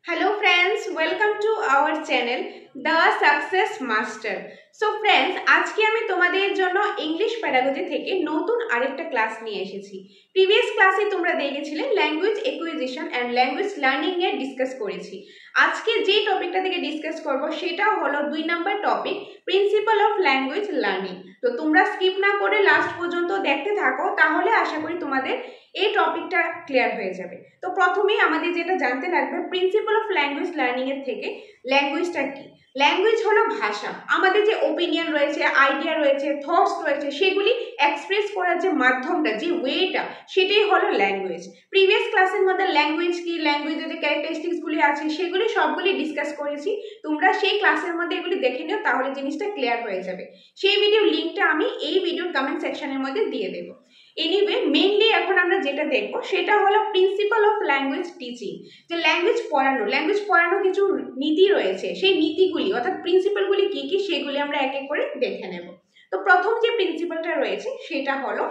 Hello friends, welcome to our channel The Success Master. So friends, আজকে আমি তোমাদের জন্য ইংলিশ প্যাডাগজি থেকে নতুন আরেকটা ক্লাস নিয়ে এসেছি। প্রিভিয়াস ক্লাসে তোমরা দেখেছিলে language acquisition and language learning এর ডিসকাস করেছি। আজকে যে টপিকটা থেকে ডিসকাস করব সেটা হলো 2 নম্বর topic principle of language learning. তো তোমরা স্কিপ না করে লাস্ট পর্যন্ত দেখতে থাকো, তাহলে আশা করি তোমাদের এই টপিকটা ক্লিয়ার হয়ে যাবে। তো প্রথমেই আমাদের যেটা জানতে লাগবে প্রিন্সিপাল অফ ল্যাঙ্গুয়েজ লার্নিং এর থেকে ল্যাঙ্গুয়েজটা কি। ল্যাঙ্গুয়েজ হলো ভাষা, আমাদের যে ওপিনিয়ন রয়েছে, আইডিয়া রয়েছে, থটস রয়েছে, সেগুলি এক্সপ্রেস করার যে মাধ্যমটা, যে ওয়েটা, সেটাই হলো ল্যাঙ্গুয়েজ। প্রিভিয়াস ক্লাসের মধ্যে ল্যাঙ্গুয়েজ কি, ল্যাঙ্গুয়েজের যে ক্যারেক্টারিস্টিক্সগুলি আছে সেগুলি সবগুলি ডিসকাস করেছি। তোমরা সেই ক্লাসের মধ্যে এগুলি দেখে নিও, তাহলে জিনিসটা ক্লিয়ার হয়ে যাবে। সেই ভিডিওর লিঙ্কটা আমি এই ভিডিওর কমেন্ট সেকশনের মধ্যে দিয়ে দেবো। এনিওয়ে, মেইনলি এখন আমরা যেটা দেখবো সেটা হলো প্রিন্সিপাল অফ ল্যাঙ্গুয়েজ টিচিং। যে ল্যাঙ্গুয়েজ পড়ানো কিছু নীতি রয়েছে, সেই নীতিগুলি অর্থাৎ প্রিন্সিপালগুলি কি কি সেগুলি আমরা এক এক করে দেখে নেব। তো প্রথম যে প্রিন্সিপালটা রয়েছে সেটা হলো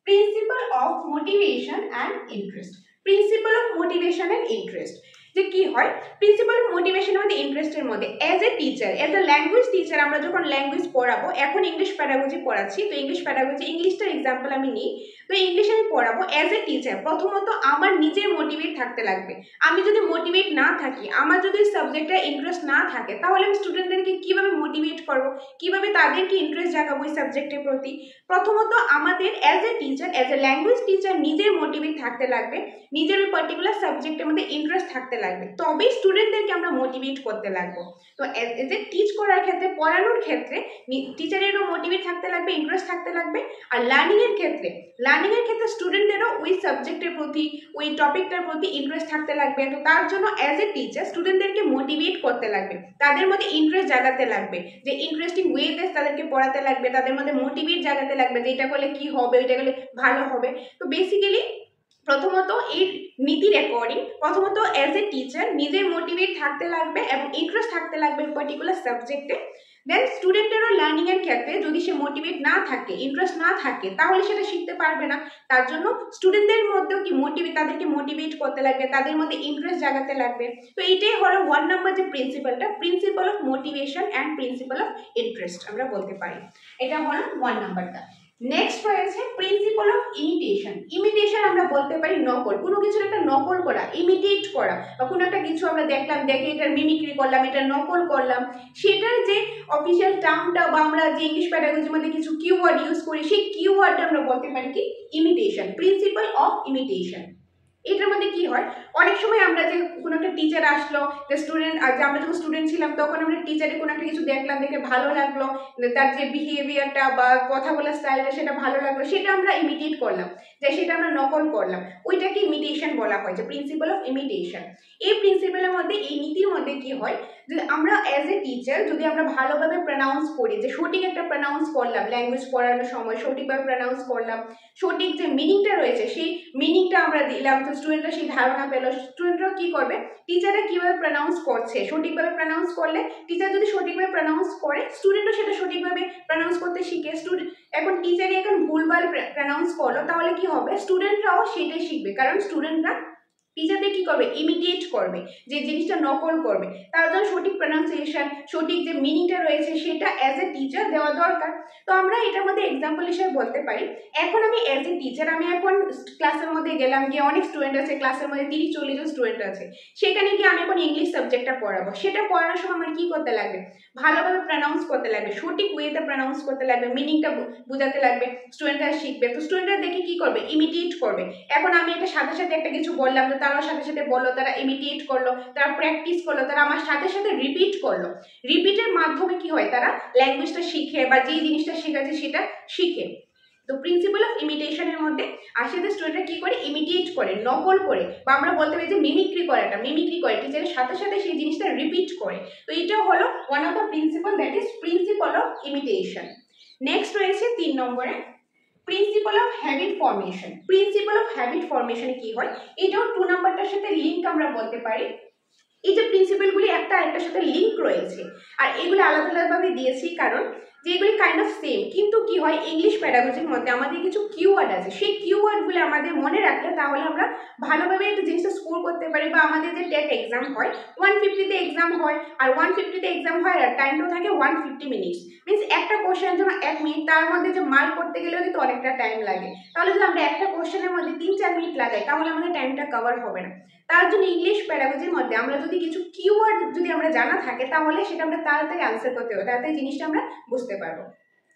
principle of motivation and interest. Principal of motivation and interest যে কি হয়, প্রিন্সিপাল অফ মোটিভেশন মধ্যে ইন্টারেস্টের মধ্যে as a teacher, as a language teacher, আমরা যখন ল্যাঙ্গুয়েজ পড়াবো, এখন ইংলিশ প্যাডাগজি পড়াচ্ছি, তো ইংলিশ প্যাডাগজি ইংলিশটার এক্সাম্পল আমি নিই। তো ইংলিশ আমি পড়াবো এজ এ টিচার, প্রথমত আমার নিজের মোটিভেট থাকতে লাগবে। আমি যদি মোটিভেট না থাকি, আমার যদি সাবজেক্টে ইন্টারেস্ট না থাকে, তাহলে আমি স্টুডেন্টদেরকে কিভাবে মোটিভেট করবো, কিভাবে তাদেরকে ইন্টারেস্ট জাগাবো এই সাবজেক্টের প্রতি। প্রথমত আমাদের as a teacher, as a language teacher নিজের মোটিভেট থাকতে লাগবে, নিজের ওই পার্টিকুলার সাবজেক্টের মধ্যে ইন্টারেস্ট থাকতে লাগবে, তবেই স্টুডেন্টদেরকে আমরা মোটিভেট করতে লাগবো। তো এজ এ টিচ করার ক্ষেত্রে, পড়ানোর ক্ষেত্রে টিচারেরও মোটিভেট থাকতে লাগবে, ইন্টারেস্ট থাকতে লাগবে। আর লার্নিংয়ের ক্ষেত্রে স্টুডেন্টদেরও ওই সাবজেক্টের প্রতি, ওই টপিকটার প্রতি ইন্টারেস্ট থাকতে লাগবে। তো তার জন্য এজ এ টিচার স্টুডেন্টদেরকে মোটিভেট করতে লাগবে, তাদের মধ্যে ইন্টারেস্ট জাগাতে লাগবে, যে ইন্টারেস্টিং ওয়েতে তাদেরকে পড়াতে লাগবে, তাদের মধ্যে মোটিভেট জাগাতে লাগবে যে এটা করলে কি হবে, এটা করলে ভালো হবে। তো বেসিক্যালি প্রথমত এই নীতির অ্যাকর্ডিং, প্রথমত এজ এ টিচার নিজের মোটিভেট থাকতে লাগবে এবং ইন্টারেস্ট থাকতে লাগবে পার্টিকুলার সাবজেক্টে। দেন স্টুডেন্টেরও লার্নিং এর ক্ষেত্রে যদি সে মোটিভেট না থাকে, ইন্টারেস্ট না থাকে, তাহলে সেটা শিখতে পারবে না। তার জন্য স্টুডেন্টদের মধ্যেও কি তাদেরকে মোটিভেট করতে লাগবে, তাদের মধ্যে ইন্টারেস্ট জাগাতে লাগবে। তো এটাই হলো 1 নম্বর যে প্রিন্সিপালটা, principle of motivation and principle of interest আমরা বলতে পারি। এটা হলো 1 নাম্বারটা। নেক্সট রয়েছে প্রিন্সিপাল অফ ইমিটেশন। ইমিটেশন আমরা বলতে পারি নকল, কোনো কিছুর একটা নকল করা, ইমিটেট করা, বা কোনো একটা কিছু আমরা দেখলাম, দেখে এটার মিমিক্রি করলাম, এটা নকল করলাম, সেটার যে অফিসিয়াল টার্মটা বা আমরা যে ইংলিশ প্যাডাগজির মধ্যে কিছু কিওয়ার্ড ইউজ করি, সেই কিওয়ার্ডটা আমরা বলতে পারি কি ইমিটেশন, প্রিন্সিপাল অফ ইমিটেশন। এটার মধ্যে কি হয়, অনেক সময় আমরা যে কোনো একটা টিচার আসলো, যে স্টুডেন্ট, যে আমরা যখন স্টুডেন্ট ছিলাম তখন আমরা টিচারের কোনো একটা কিছু দেখলাম, দেখে ভালো লাগলো, তার যে বিহেভিয়ারটা বা কথা বলার স্টাইলটা সেটা ভালো লাগলো, সেটা আমরা ইমিটেট করলাম, যে সেটা আমরা নকল করলাম, ওইটাকে ইমিটেশন বলা হয়, যে প্রিন্সিপাল অফ ইমিটেশন। এই প্রিন্সিপালের মধ্যে, এই নীতির মধ্যে কি হয়, যে আমরা এজ এ টিচার যদি আমরা ভালোভাবে প্রনাউন্স করি, যে সঠিক একটা প্রনাউন্স করলাম, ল্যাঙ্গুয়েজ পড়ানোর সময় সঠিকভাবে প্রনাউন্স করলাম, সঠিক যে মিনিংটা রয়েছে সেই মিনিংটা আমরা দিলাম, তো স্টুডেন্টরা সেই ধারণা পেলো। স্টুডেন্টরা কি করবে, টিচাররা কিভাবে প্রনাউন্স করছে, সঠিকভাবে প্রনাউন্স করলে, টিচার যদি সঠিকভাবে প্রনাউন্স করে, স্টুডেন্টও সেটা সঠিকভাবে প্রনাউন্স করতে শিখে। এখন টিচারই এখন ভুলভাল প্রনাউন্স করলো, তাহলে কি হবে, স্টুডেন্টরাও সেটাই শিখবে, কারণ স্টুডেন্টরা টিচারদের কি করবে, ইমিটেট করবে, যে জিনিসটা নকল করবে। তার জন্য সঠিক প্রনাউন্সিয়েশন, সঠিক যে মিনিংটা রয়েছে সেটা এজ এ টিচার দেওয়া দরকার। তো আমরা এটার মধ্যে এক্সাম্পল হিসেবে বলতে পারি, এখন আমি এজ এ টিচার, আমি এখন ক্লাসের মধ্যে গেলাম, গিয়ে অনেক স্টুডেন্ট আছে ক্লাসের মধ্যে, 30-40 জন স্টুডেন্ট আছে, সেখানে গিয়ে আমি এখন ইংলিশ সাবজেক্টটা পড়াবো। সেটা পড়ানোর সময় আমার কি করতে লাগবে, ভালোভাবে প্রনাউন্স করতে লাগবে, সঠিক ওয়েতে প্রনাউন্স করতে লাগবে, মিনিংটা বোঝাতে লাগবে, স্টুডেন্টরা শিখবে। তো স্টুডেন্টরা দেখে কি করবে, ইমিটেট করবে। এখন আমি এটা সাথে সাথে একটা কিছু বললাম, তো তারাও সাথে সাথে বললো, তারা ইমিটেট করলো, তারা প্র্যাকটিস করলো, তারা আমার সাথে সাথে রিপিট করলো। রিপিটের মাধ্যমে কি হয়, তারা ল্যাঙ্গুয়েজটা শিখে বা যে জিনিসটা শেখাচ্ছে সেটা শিখে। তো প্রিন্সিপাল অফ ইমিটেশনের মধ্যে আসে যে স্টুডেন্টরা কি করে, ইমিটেট করে, নকল করে, বা আমরা বলতে পারি যে মিমিক্রি করে, টিচারের সাথে সাথে সেই জিনিসটা রিপিট করে। তো এটা হলো one of the principle, that is principle of imitation. Next রয়েছে 3 নম্বরে principle of habit formation. Principle of habit ফর্মেশনে কি হয়, এটাও 2 নাম্বারটার সাথে লিঙ্ক আমরা বলতে পারি। এই যে প্রিন্সিপালগুলি একটা আরেকটার সাথে লিঙ্ক রয়েছে, আর এগুলো আলাদা আলাদাভাবে দিয়েছি, কারণ যেগুলি কাইন্ড অফ সেম, কিন্তু কি হয় ইংলিশ প্যাডাগজির মধ্যে আমাদের কিছু কিওয়ার্ড আছে, সেই কিওয়ার্ডগুলো আমাদের মনে রাখলে তাহলে আমরা ভালোভাবে একটা জিনিসটা স্কোর করতে পারি। বা আমাদের যে টেট এক্সাম হয় 150-তে এক্সাম হয়, আর 150-তে এক্সাম হয় আর টাইমটাও থাকে 150 মিনিটস, মিনস একটা কোশ্চেনের জন্য 1 মিনিট, তার মধ্যে যে মার্ক করতে গেলেও কিন্তু অনেকটা টাইম লাগে। তাহলে যদি আমরা একটা কোশ্চেনের মধ্যে 3-4 মিনিট লাগাই তাহলে আমাদের টাইমটা কভার হবে না। তার জন্য ইংলিশ প্যাডাগজির মধ্যে আমরা যদি কিছু কিওয়ার্ড যদি আমরা জানা থাকে তাহলে সেটা আমরা তাড়াতাড়ি আনসার করতে পারবো, তাড়াতাড়ি জিনিসটা আমরা বুঝতে পারবো।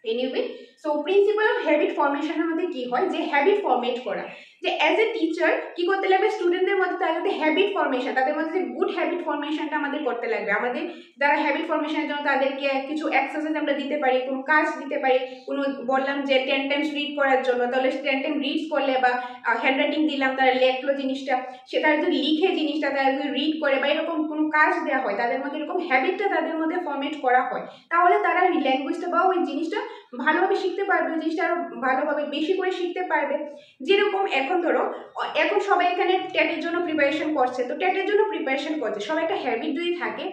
Anyway, so principle of habit ফর্মেশনের মধ্যে কি হয়, যে হ্যাবিট ফর্মেট করা, যে অ্যাজ এ টিচার কি করতে লাগবে স্টুডেন্টদের মধ্যে তাদের মধ্যে হ্যাবিট ফর্মেশন, তাদের মধ্যে যে গুড হ্যাবিট ফর্মেশনটা আমাদের করতে লাগবে। আমাদের যারা হ্যাবিট ফর্মেশনের জন্য তাদেরকে কিছু এক্সারসাইজ আমরা দিতে পারি, কোনো কাজ দিতে পারি, কোনো বললাম যে 10 টাইমস রিড করার জন্য, তাহলে 10 টাইম রিড করলে বা হ্যান্ড রাইটিং দিলাম, তারা লেখলো জিনিসটা, সেটা যদি লিখে জিনিসটা তারা যদি রিড করে বা এরকম কোনো কাজ দেওয়া হয়, তাদের মধ্যে এরকম হ্যাবিটটা তাদের মধ্যে ফর্মেট করা হয়, তাহলে তারা ল্যাঙ্গুয়েজটা বা ওই জিনিসটা ভালোভাবে শিখতে পারবে, ওই জিনিসটা আরো ভালোভাবে বেশি করে শিখতে পারবে। যেরকম এখন ধরো এখন সবাই এখানে টেটের জন্য প্রিপারেশন করছে, তো টেটের জন্য প্রিপারেশন করছে, সবাই একটা হ্যাবিট যদি থাকে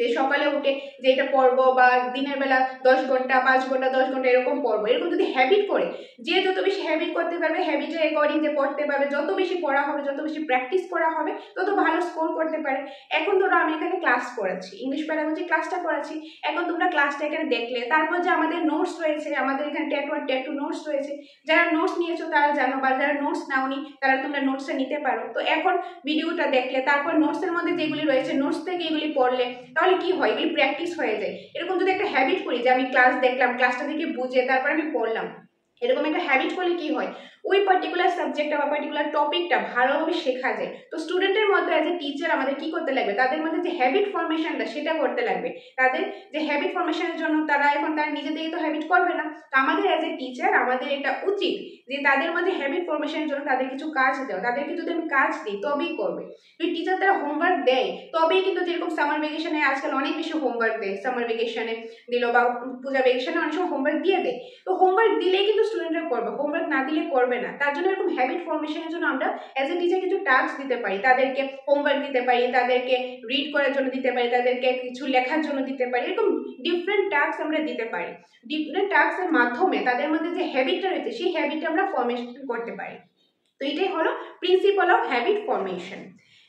যে সকালে উঠে যে এটা পড়বো বা দিনের বেলা 10 ঘন্টা 5 ঘন্টা 10 ঘন্টা এরকম পড়বো, এরকম যদি হ্যাবিট করে, যে যত বেশি হ্যাবিট করতে পারবে, হ্যাবিটের অ্যাকর্ডিং যে পড়তে পারবে, যত বেশি পড়া হবে, যত বেশি প্র্যাকটিস করা হবে, তত ভালো স্কোর করতে পারে। এখন ধরো আমি এখানে ক্লাস করাচ্ছি, ইংলিশ প্যাডাগজি ক্লাসটা করাচ্ছি, এখন তোমরা ক্লাসটা এখানে দেখলে, তারপর যে আমাদের নোটস রয়েছে, আমাদের এখানে টেট 1 টেট 2 নোটস রয়েছে, যারা নোটস নিয়েছো তারা জানো, বা যারা নোটস নাওনি তারা তোমরা নোটসটা নিতে পারো। তো এখন ভিডিওটা দেখলে তারপর নোটসের মধ্যে যেগুলি রয়েছে নোটস থেকে এগুলি পড়লে তাহলে কি হয়, এগুলি প্র্যাকটিস হয়ে যায়। এরকম যদি একটা হ্যাবিট করি যে আমি ক্লাস দেখলাম, ক্লাসটা দেখে বুঝে তারপর আমি পড়লাম, এরকম একটা হ্যাবিট করলে কি হয়, ওই পার্টিকুলার সাবজেক্টটা বা পার্টিকুলার টপিকটা ভালোভাবে শেখা যায়। তো স্টুডেন্টের মধ্যে অ্যাজ এ টিচার আমাদের কি করতে লাগবে, তাদের মধ্যে যে হ্যাবিট ফর্মেশনটা সেটা করতে লাগবে। তাদের যে হ্যাবিট ফর্মেশনের জন্য তারা নিজে থেকে তো হ্যাবিট করবে না, তো আমাদের অ্যাজ এ টিচার আমাদের এটা উচিত যে তাদের মধ্যে হ্যাবিট ফর্মেশনের জন্য তাদের কিছু কাজ দেওয়া, তাদেরকে যদি আমি কাজ দিই তবেই করবে। যদি টিচার তারা হোমওয়ার্ক দেয় তবেই কিন্তু, যেরকম সামার ভ্যাকেশনে আজকাল অনেক বেশি হোমওয়ার্ক দেয়, সামার ভ্যাকেশনে দিল বা পূজা ভ্যাকেশনে অনেক সময় হোমওয়ার্ক দিয়ে দেয়, তো হোমওয়ার্ক দিলেই কিন্তু স্টুডেন্টরা করবে, হোমওয়ার্ক না দিলে করবে না। তার জন্য এরকম হ্যাবিট ফর্মেশনের জন্য আমরা অ্যাজ এ টিচার কিছু টাস্ক দিতে পারি, তাদেরকে হোমওয়ার্ক দিতে পারি, তাদেরকে রিড করার জন্য দিতে পারি, তাদেরকে কিছু লেখার জন্য দিতে পারি, এরকম ডিফারেন্ট টাস্ক আমরা দিতে পারি। ডিফারেন্ট টাস্কের মাধ্যমে তাদের মধ্যে যে হ্যাবিটটা রয়েছে সেই হ্যাবিটটা আমরা ফর্মেশন করতে পারি। তো এটাই হলো principle of habit formation.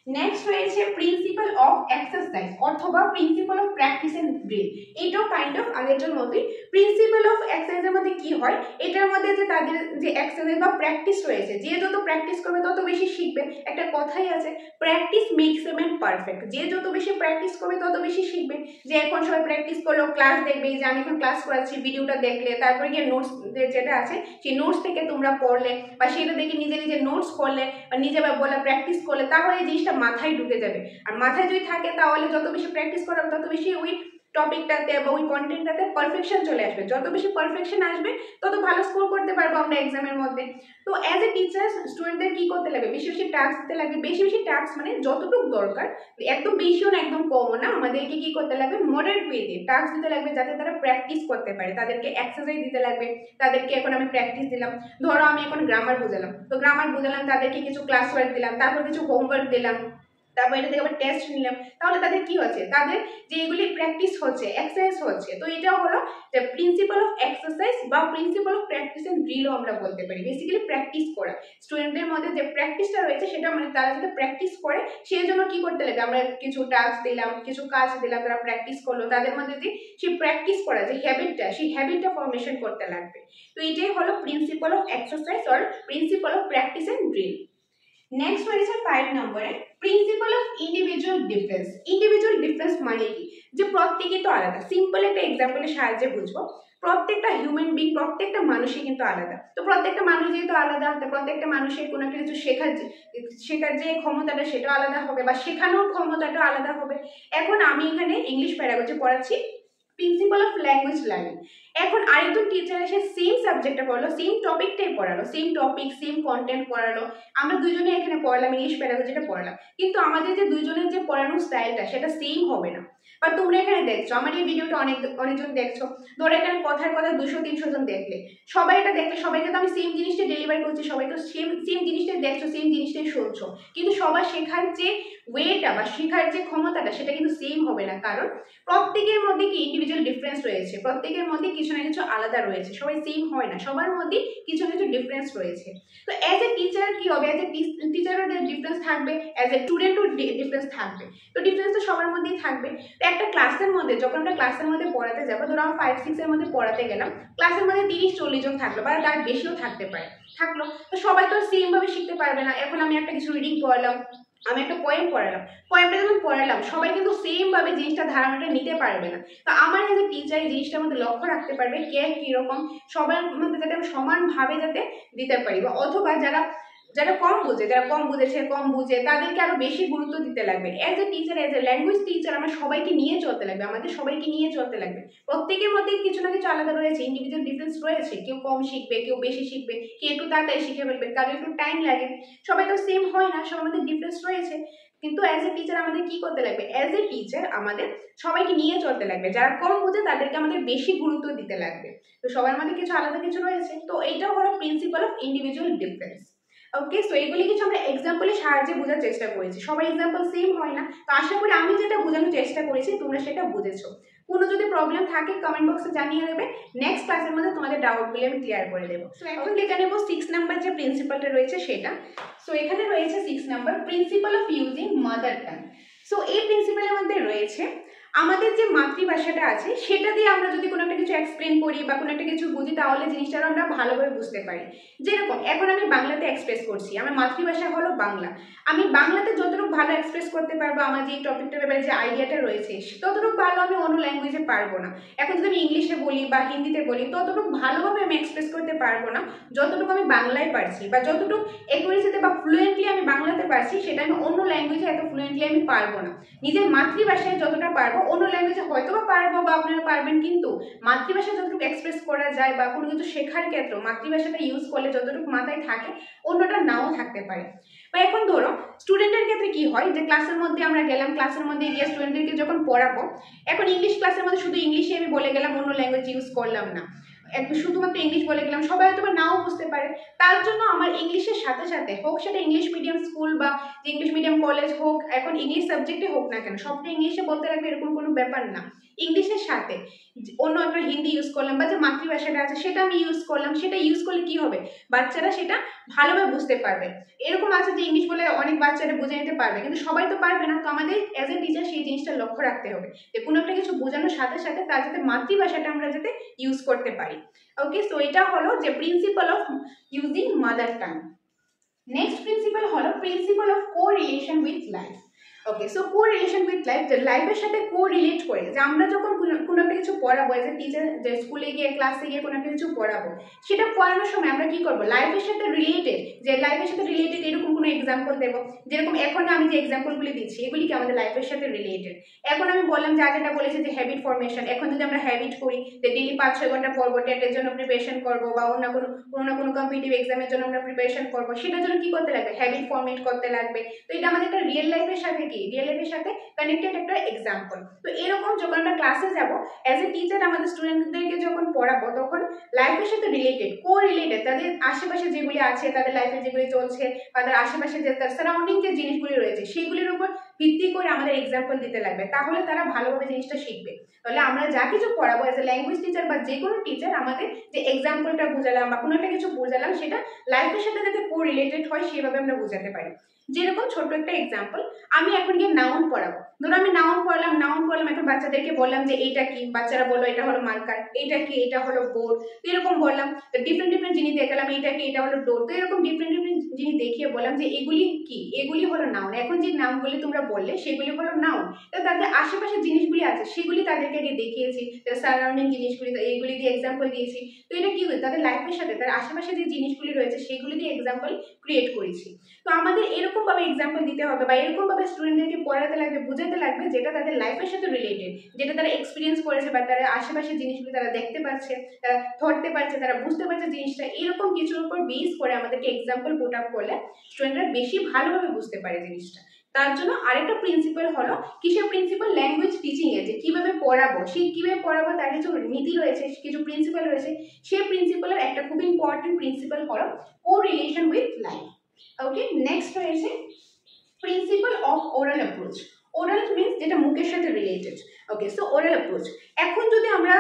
Next রয়েছে প্রিন্সিপাল অফ এক্সারসাইজ অথবা principle of practice and drill. এটাও কাইন্ড অফ আগেরটার মতোই। প্রিন্সিপাল অফ এক্সারসাইজের মধ্যে কি হয়, এটার মধ্যে যে তাদের যে এক্সারসাইজ বা প্র্যাকটিস রয়েছে, যে যত প্র্যাকটিস করবে তত বেশি শিখবে। একটা কথাই আছে, practice makes a man perfect, যে যত বেশি প্র্যাকটিস করবে তত বেশি শিখবে। যে এখন সবাই প্র্যাকটিস করলো, ক্লাস দেখবে, যে আমি এখন ক্লাস করাচ্ছি, ভিডিওটা দেখলে, তারপরে গিয়ে নোটস যেটা আছে সেই নোটস থেকে তোমরা পড়লে বা সেটা দেখে নিজে নিজে নোটস করলে বা নিজে বলে প্র্যাকটিস করলে, তাহলে এই জিনিসটা মাথায় ঢুকে যাবে। আর মাথায় যদি থাকে তাহলে যত বেশি প্র্যাকটিস করা তত বেশি ওই টপিকটাতে বা ওই কন্টেন্টটাতে পারফেকশন চলে আসবে। যত বেশি পারফেকশন আসবে তত ভালো স্কোর করতে পারবো আমরা এক্সামের মধ্যে। তো অ্যাজ এ টিচার স্টুডেন্টদের কি করতে লাগবে, বেশি বেশি টাস্ক দিতে লাগবে। বেশি বেশি টাস্ক মানে যতটুকু দরকার, একদম বেশিও না একদম কমও না, আমাদেরকে কি করতে লাগবে, মডারেট ওয়েতে টাস্ক দিতে লাগবে যাতে তারা প্র্যাকটিস করতে পারে। তাদেরকে এক্সারসাইজ দিতে লাগবে, তাদেরকে এখন আমি প্র্যাকটিস দিলাম, ধরো আমি এখন গ্রামার বুঝালাম, তো গ্রামার বুঝালাম, তাদেরকে কিছু ক্লাস ওয়ার্ক দিলাম, তারপর কিছু হোমওয়ার্ক দিলাম, তারপর এটা থেকে আবার টেস্ট নিলাম, তাহলে তাদের কি হচ্ছে, তাদের যে এগুলি প্র্যাকটিস হচ্ছে, এক্সারসাইজ হচ্ছে। তো এটাও হলো যে প্রিন্সিপাল অফ এক্সারসাইজ বা প্রিন্সিপাল অফ প্র্যাকটিস এন্ড ড্রিলও আমরা বলতে পারি। বেসিক্যালি প্র্যাকটিস করা, স্টুডেন্টদের মধ্যে যে প্র্যাকটিসটা রয়েছে সেটা মানে তারা যাতে প্র্যাকটিস করে সেই জন্য কি করতে লাগে, আমরা কিছু টাস্ক দিলাম, কিছু কাজ দিলাম, তারা প্র্যাকটিস করলো, তাদের মধ্যে যে সেই প্র্যাকটিস করা যে হ্যাবিটটা, সেই হ্যাবিটটা ফর্মেশন করতে লাগবে। তো এটাই হলো principle of exercise or principle of practice and drill. Next রয়েছে 5 নম্বরে principle of individual difference. Individual difference মানে কি, যে প্রত্যেকেই তো আলাদা। সিম্পল একটা এক্সাম্পলের সাহায্যে বুঝবো, প্রত্যেকটা হিউম্যান বিং, প্রত্যেকটা মানুষই কিন্তু আলাদা। তো প্রত্যেকটা মানুষ যেহেতু আলাদা, তো প্রত্যেকটা মানুষের কোনো একটা কিছু শেখার যে ক্ষমতাটা সেটাও আলাদা হবে বা শেখানোর ক্ষমতাটাও আলাদা হবে। এখন আমি এখানে ইংলিশ প্যারাগজি পড়াচ্ছি, প্রিন্সিপাল অফ ল্যাঙ্গুয়েজ লার্নিং। এখন আরেকজন টিচার এসে সেম সাবজেক্টটা পড়ালো, সেম টপিকটাই পড়ালো, সেম টপিক সেম কন্টেন্ট পড়ালো, আমরা দুইজনে এখানে পড়লাম, ইংলিশ প্যারাগজিটা পড়লাম, কিন্তু আমাদের যে দুইজনের যে পড়ানোর স্টাইলটা সেটা সেম হবে না। বা তোমরা এখানে দেখছো, আমার এই ভিডিওটা অনেকজন দেখছো, ধরো এখানে কথার কথা 200-300 জন দেখলে, সবাই এটা দেখলে, সবাইকে তো আমি সেম জিনিসটা ডেলিভারি করছি, সবাই তো সেম জিনিসটাই দেখছো, সেম জিনিসটাই শুনছো, কিন্তু সবার শেখার যে ওয়েটা বা শেখার যে ক্ষমতাটা সেটা কিন্তু সেম হবে না, কারণ প্রত্যেকের মধ্যে কি ইন্ডিভিজুয়াল ডিফারেন্স রয়েছে, প্রত্যেকের মধ্যে কিছু না কিছু আলাদা রয়েছে, সবাই সেম হয় না, সবার মধ্যে কিছু না কিছু ডিফারেন্স রয়েছে। তো অ্যাজ এ টিচার কি হবে, অ্যাজ এ টিচারও ডিফারেন্স থাকবে, অ্যাজ এ স্টুডেন্টও ডিফারেন্স থাকবে। তো ডিফারেন্স তো সবার মধ্যেই থাকবে। তো একটা ক্লাসের মধ্যে যখন আমরা ক্লাসের মধ্যে পড়াতে যাবো, ধরো আমরা 5-6 এর মধ্যে পড়াতে গেলাম, ক্লাসের মধ্যে 30-40 জন থাকলো বা তার বেশিও থাকতে পারে, থাকলো। তো সবাই তো সেম ভাবে শিখতে পারবে না। এখন আমি একটা কিছু রিডিং পড়ালাম, আমি একটা পোয়েম পড়ালাম, পোয়েমটা যখন পড়ালাম সবাই কিন্তু সেম ভাবে জিনিসটা ধারণাটা নিতে পারবে না। তো আমার এজ এ টিচার এই জিনিসটার মধ্যে লক্ষ্য রাখতে পারবে কে কিরকম, সবার মধ্যে যাতে আমি সমানভাবে যাতে দিতে পারি, বা অথবা যারা যারা কম বুঝে, যারা কম বুঝেছে কম বুঝে তাদেরকে আরো বেশি গুরুত্ব দিতে লাগবে। As a teacher, as a language teacher আমার সবাইকে নিয়ে চলতে লাগবে, আমাদের সবাইকে নিয়ে চলতে লাগবে। প্রত্যেকের মধ্যে কিছু না কিছু আলাদা রয়েছে, ইন্ডিভিজুয়াল ডিফারেন্স রয়েছে, কেউ কম শিখবে, কেউ বেশি শিখবে, কেউ একটু তাড়াতাড়ি শিখে ফেলবে, কারো একটু টাইম লাগে, সবাই তো সেম হয় না, সবার মধ্যে ডিফারেন্স রয়েছে। কিন্তু অ্যাজ এ টিচার আমাদের কি করতে লাগবে, অ্যাজ এ টিচার আমাদের সবাইকে নিয়ে চলতে লাগবে, যারা কম বুঝে তাদেরকে আমাদের বেশি গুরুত্ব দিতে লাগবে। তো সবার মধ্যে কিছু আলাদা কিছু রয়েছে, তো এইটাও হলো principle of individual difference. Okay, so এগুলি কিছু আমরা এক্সাম্পলের সাহায্যে বোঝার চেষ্টা করেছি, সবার এক্সাম্পল সেম হয় না। তো আশা করি আমি যেটা বোঝানোর চেষ্টা করেছি তোমরা সেটা বুঝেছো। কোনো যদি প্রবলেম থাকে কমেন্ট বক্সে জানিয়ে দেবে, নেক্সট ক্লাসের মধ্যে তোমাদের ডাউটগুলি আমি ক্লিয়ার করে দেবো। সো এখন লিখে নেবো 6 নাম্বার যে প্রিন্সিপালটা রয়েছে সেটা। সো এখানে রয়েছে 6 number, principle of using mother tongue. So এই প্রিন্সিপালের মধ্যে রয়েছে আমাদের যে মাতৃভাষাটা আছে সেটা দিয়ে আমরা যদি কোনো একটা কিছু এক্সপ্লেন করি বা কোনো একটা কিছু বুঝি, তাহলে জিনিসটা আমরা ভালোভাবে বুঝতে পারি। যেরকম এখন আমি বাংলাতে এক্সপ্রেস করছি, আমার মাতৃভাষা হলো বাংলা, আমি বাংলাতে যতটুকু ভালো এক্সপ্রেস করতে পারবো, আমার যে টপিকটার ব্যাপারে যে আইডিয়াটা রয়েছে ততটুকু ভালো আমি অন্য ল্যাঙ্গুয়েজে পারবো না। এখন যদি আমি ইংলিশে বলি বা হিন্দিতে বলি ততটুকু ভালোভাবে আমি এক্সপ্রেস করতে পারবো না যতটুকু আমি বাংলায় পারছি, বা যতটুকু অ্যাকুরেসিতে বা ফ্লুয়েন্টলি আমি বাংলাতে পারছি সেটা আমি অন্য ল্যাঙ্গুয়েজে এত ফ্লুয়েন্টলি আমি পারবো না। নিজের মাতৃভাষায় যতটা পারবো অন্য ল্যাঙ্গুয়েজে হয়তো বা পারবো বা আপনারা পারবেন, কিন্তু মাতৃভাষা যতটুকু এক্সপ্রেস করা যায় বা কোনো কিছু শেখার ক্ষেত্রে মাতৃভাষাটা ইউজ করলে যতটুকু মাথায় থাকে অন্যটা নাও থাকতে পারে। বা এখন ধরো স্টুডেন্টের ক্ষেত্রে কি হয়, যে ক্লাসের মধ্যে আমরা গেলাম, ক্লাসের মধ্যে গিয়ে স্টুডেন্টদেরকে যখন পড়াবো, এখন ইংলিশ ক্লাসের মধ্যে শুধু ইংলিশে আমি বলে গেলাম, অন্য ল্যাঙ্গুয়েজ ইউজ করলাম না, একটু শুধুমাত্র ইংলিশ বলে গেলাম, সবাই হয়তো নাও বুঝতে পারে। তার জন্য আমার ইংলিশের সাথে সাথে হোক সেটা ইংলিশ মিডিয়াম স্কুল বা ইংলিশ মিডিয়াম কলেজ হোক, এখন ইংলিশ সাবজেক্টে হোক না কেন, সবটা ইংলিশে বলতে লাগবে এরকম কোনো ব্যাপার না। ইংলিশের সাথে অন্য একটা হিন্দি ইউজ করলাম বা যে মাতৃভাষাটা আছে সেটা আমি ইউজ করলাম, সেটা ইউজ করলে কি হবে, বাচ্চারা সেটা ভালোভাবে বুঝতে পারবে। এরকম আছে যে ইংলিশ বলে অনেক বাচ্চারা বুঝে নিতে পারবে, কিন্তু সবাই তো পারবে না। তো আমাদের অ্যাজ এ টিচার সেই জিনিসটা লক্ষ্য রাখতে হবে যে কোনো একটা কিছু বোঝানোর সাথে সাথে তার যাতে মাতৃভাষাটা আমরা যাতে ইউজ করতে পারি। ওকে, সো এটা হলো যে principle of using mother tongue. Next principle হলো principle of correlation with life. Okay, so correlation with life, যে লাইফের সাথে কোরিলেট করে, যে আমরা যখন কোনো একটা কিছু পড়াবো, এজ এ টিচার যে স্কুলে গিয়ে ক্লাসে গিয়ে কোনো একটা কিছু পড়াবো, সেটা পড়ানোর সময় আমরা কি করবো, লাইফের সাথে রিলেটেড, যে লাইফের সাথে রিলেটেড এরকম কোনো এক্সাম্পল দেবো। যেরকম এখন আমি যে এক্সাম্পলগুলি দিচ্ছি এগুলি কি আমাদের লাইফের সাথে রিলেটেড। এখন আমি বললাম যা যেটা বলেছে যে হ্যাবিট ফর্মেশন, এখন যদি আমরা হ্যাবিট করি যে ডেইলি 5-6 ঘন্টা পড়বো, টেটের জন্য প্রিপারেশন করবো বা অন্য কোনো কম্পিটিটিভ এক্সামের জন্য আমরা প্রিপারেশন করবো, সেটার জন্য কি করতে লাগবে, হ্যাবিট ফর্মেট করতে লাগবে। তো এটা আমাদের একটা রিয়েল লাইফের সাথে কি, রিয়েল লাইফের সাথে কানেক্টেড একটা এক্সাম্পল। তো এরকম যখন আমরা ক্লাসে যাবো অ্যাজ এ টিচার আমাদের স্টুডেন্টদেরকে যখন পড়াবো তখন লাইফের সাথে রিলেটেড, কো রিলেটেড, তাদের আশেপাশে যেগুলি আছে, তাদের লাইফে যেগুলি চলছে বা তার আশেপাশে যে তার সারাউন্ডিং যে জিনিসগুলি রয়েছে সেগুলির উপর ভিত্তি করে আমাদের এক্সাম্পল দিতে লাগবে, তাহলে তারা ভালোভাবে জিনিসটা শিখবে। তাহলে আমরা যা কিছু পড়াবো অ্যাজ এ ল্যাঙ্গুয়েজ টিচার বা যে কোনো টিচার আমাদের যে এক্সাম্পলটা বোঝালাম বা কোনো একটা কিছু বোঝালাম সেটা লাইফের সাথে যাতে কো রিলেটেড হয় সেভাবে আমরা বোঝাতে পারি। যেরকম ছোট্ট একটা এক্সাম্পল, আমি এখন গিয়ে নাউন পড়াবো, ধরো আমি নাউন পড়লাম, এখন বাচ্চাদেরকে বললাম যে এইটা কি, বাচ্চারা বললো এটা হলো মার্কার, এইটা কি, এটা হলো বোর্ড, তো এরকম বললাম, তো ডিফারেন্ট জিনিস দেখালাম, এইটা কি, এটা হলো ডোর, তো এরকম ডিফারেন্ট জিনিস দেখিয়ে বললাম যে এগুলি কি, এগুলি হলো নাউন। এখন যে নামগুলি তোমরা বললে সেগুলি হলো নাউন, তো তাদের আশেপাশে জিনিসগুলি আছে সেগুলি তাদেরকে আগে দেখিয়েছি, সারাউন্ডিং জিনিসগুলি এইগুলি দিয়ে এক্সাম্পল দিয়েছি। তো এটা কি হয়, তাদের লাইফের সাথে তার আশেপাশে যে জিনিসগুলি রয়েছে সেগুলি দিয়ে এক্সাম্পল ক্রিয়েট করেছি। তো আমাদের এরকম ভাবে এক্সাম্পল দিতে হবে বা এরকম ভাবে স্টুডেন্টদেরকে পড়াতে লাগবে, বোঝাতে লাগবে যেটা তাদের লাইফের সাথে রিলেটেড, যেটা তারা এক্সপিরিয়েন্স করেছে বা তারা আশেপাশের জিনিসগুলো তারা দেখতে পাচ্ছে, তারা ধরতে পারছে, তারা বুঝতে পারছে জিনিসটা। এরকম কিছুর উপর বেস করে আমাদেরকে এক্সাম্পল পুট আপ করলে স্টুডেন্টরা বেশি ভালোভাবে বুঝতে পারে জিনিসটা। তার জন্য আরেকটা প্রিন্সিপাল হলো কিসের প্রিন্সিপাল, ল্যাঙ্গুয়েজ টিচিং এর, যে কিভাবে পড়াবো, সেই কিভাবে পড়াবো তার কিছু নীতি রয়েছে, কিছু প্রিন্সিপাল রয়েছে। সেই প্রিন্সিপালের একটা খুব ইম্পর্টেন্ট প্রিন্সিপাল হলো correlation with life. Okay, next রয়েছে principle of oral approach. Oral means যেটা মুখের সাথে related. Okay, so oral approach. এখন যদি আমরা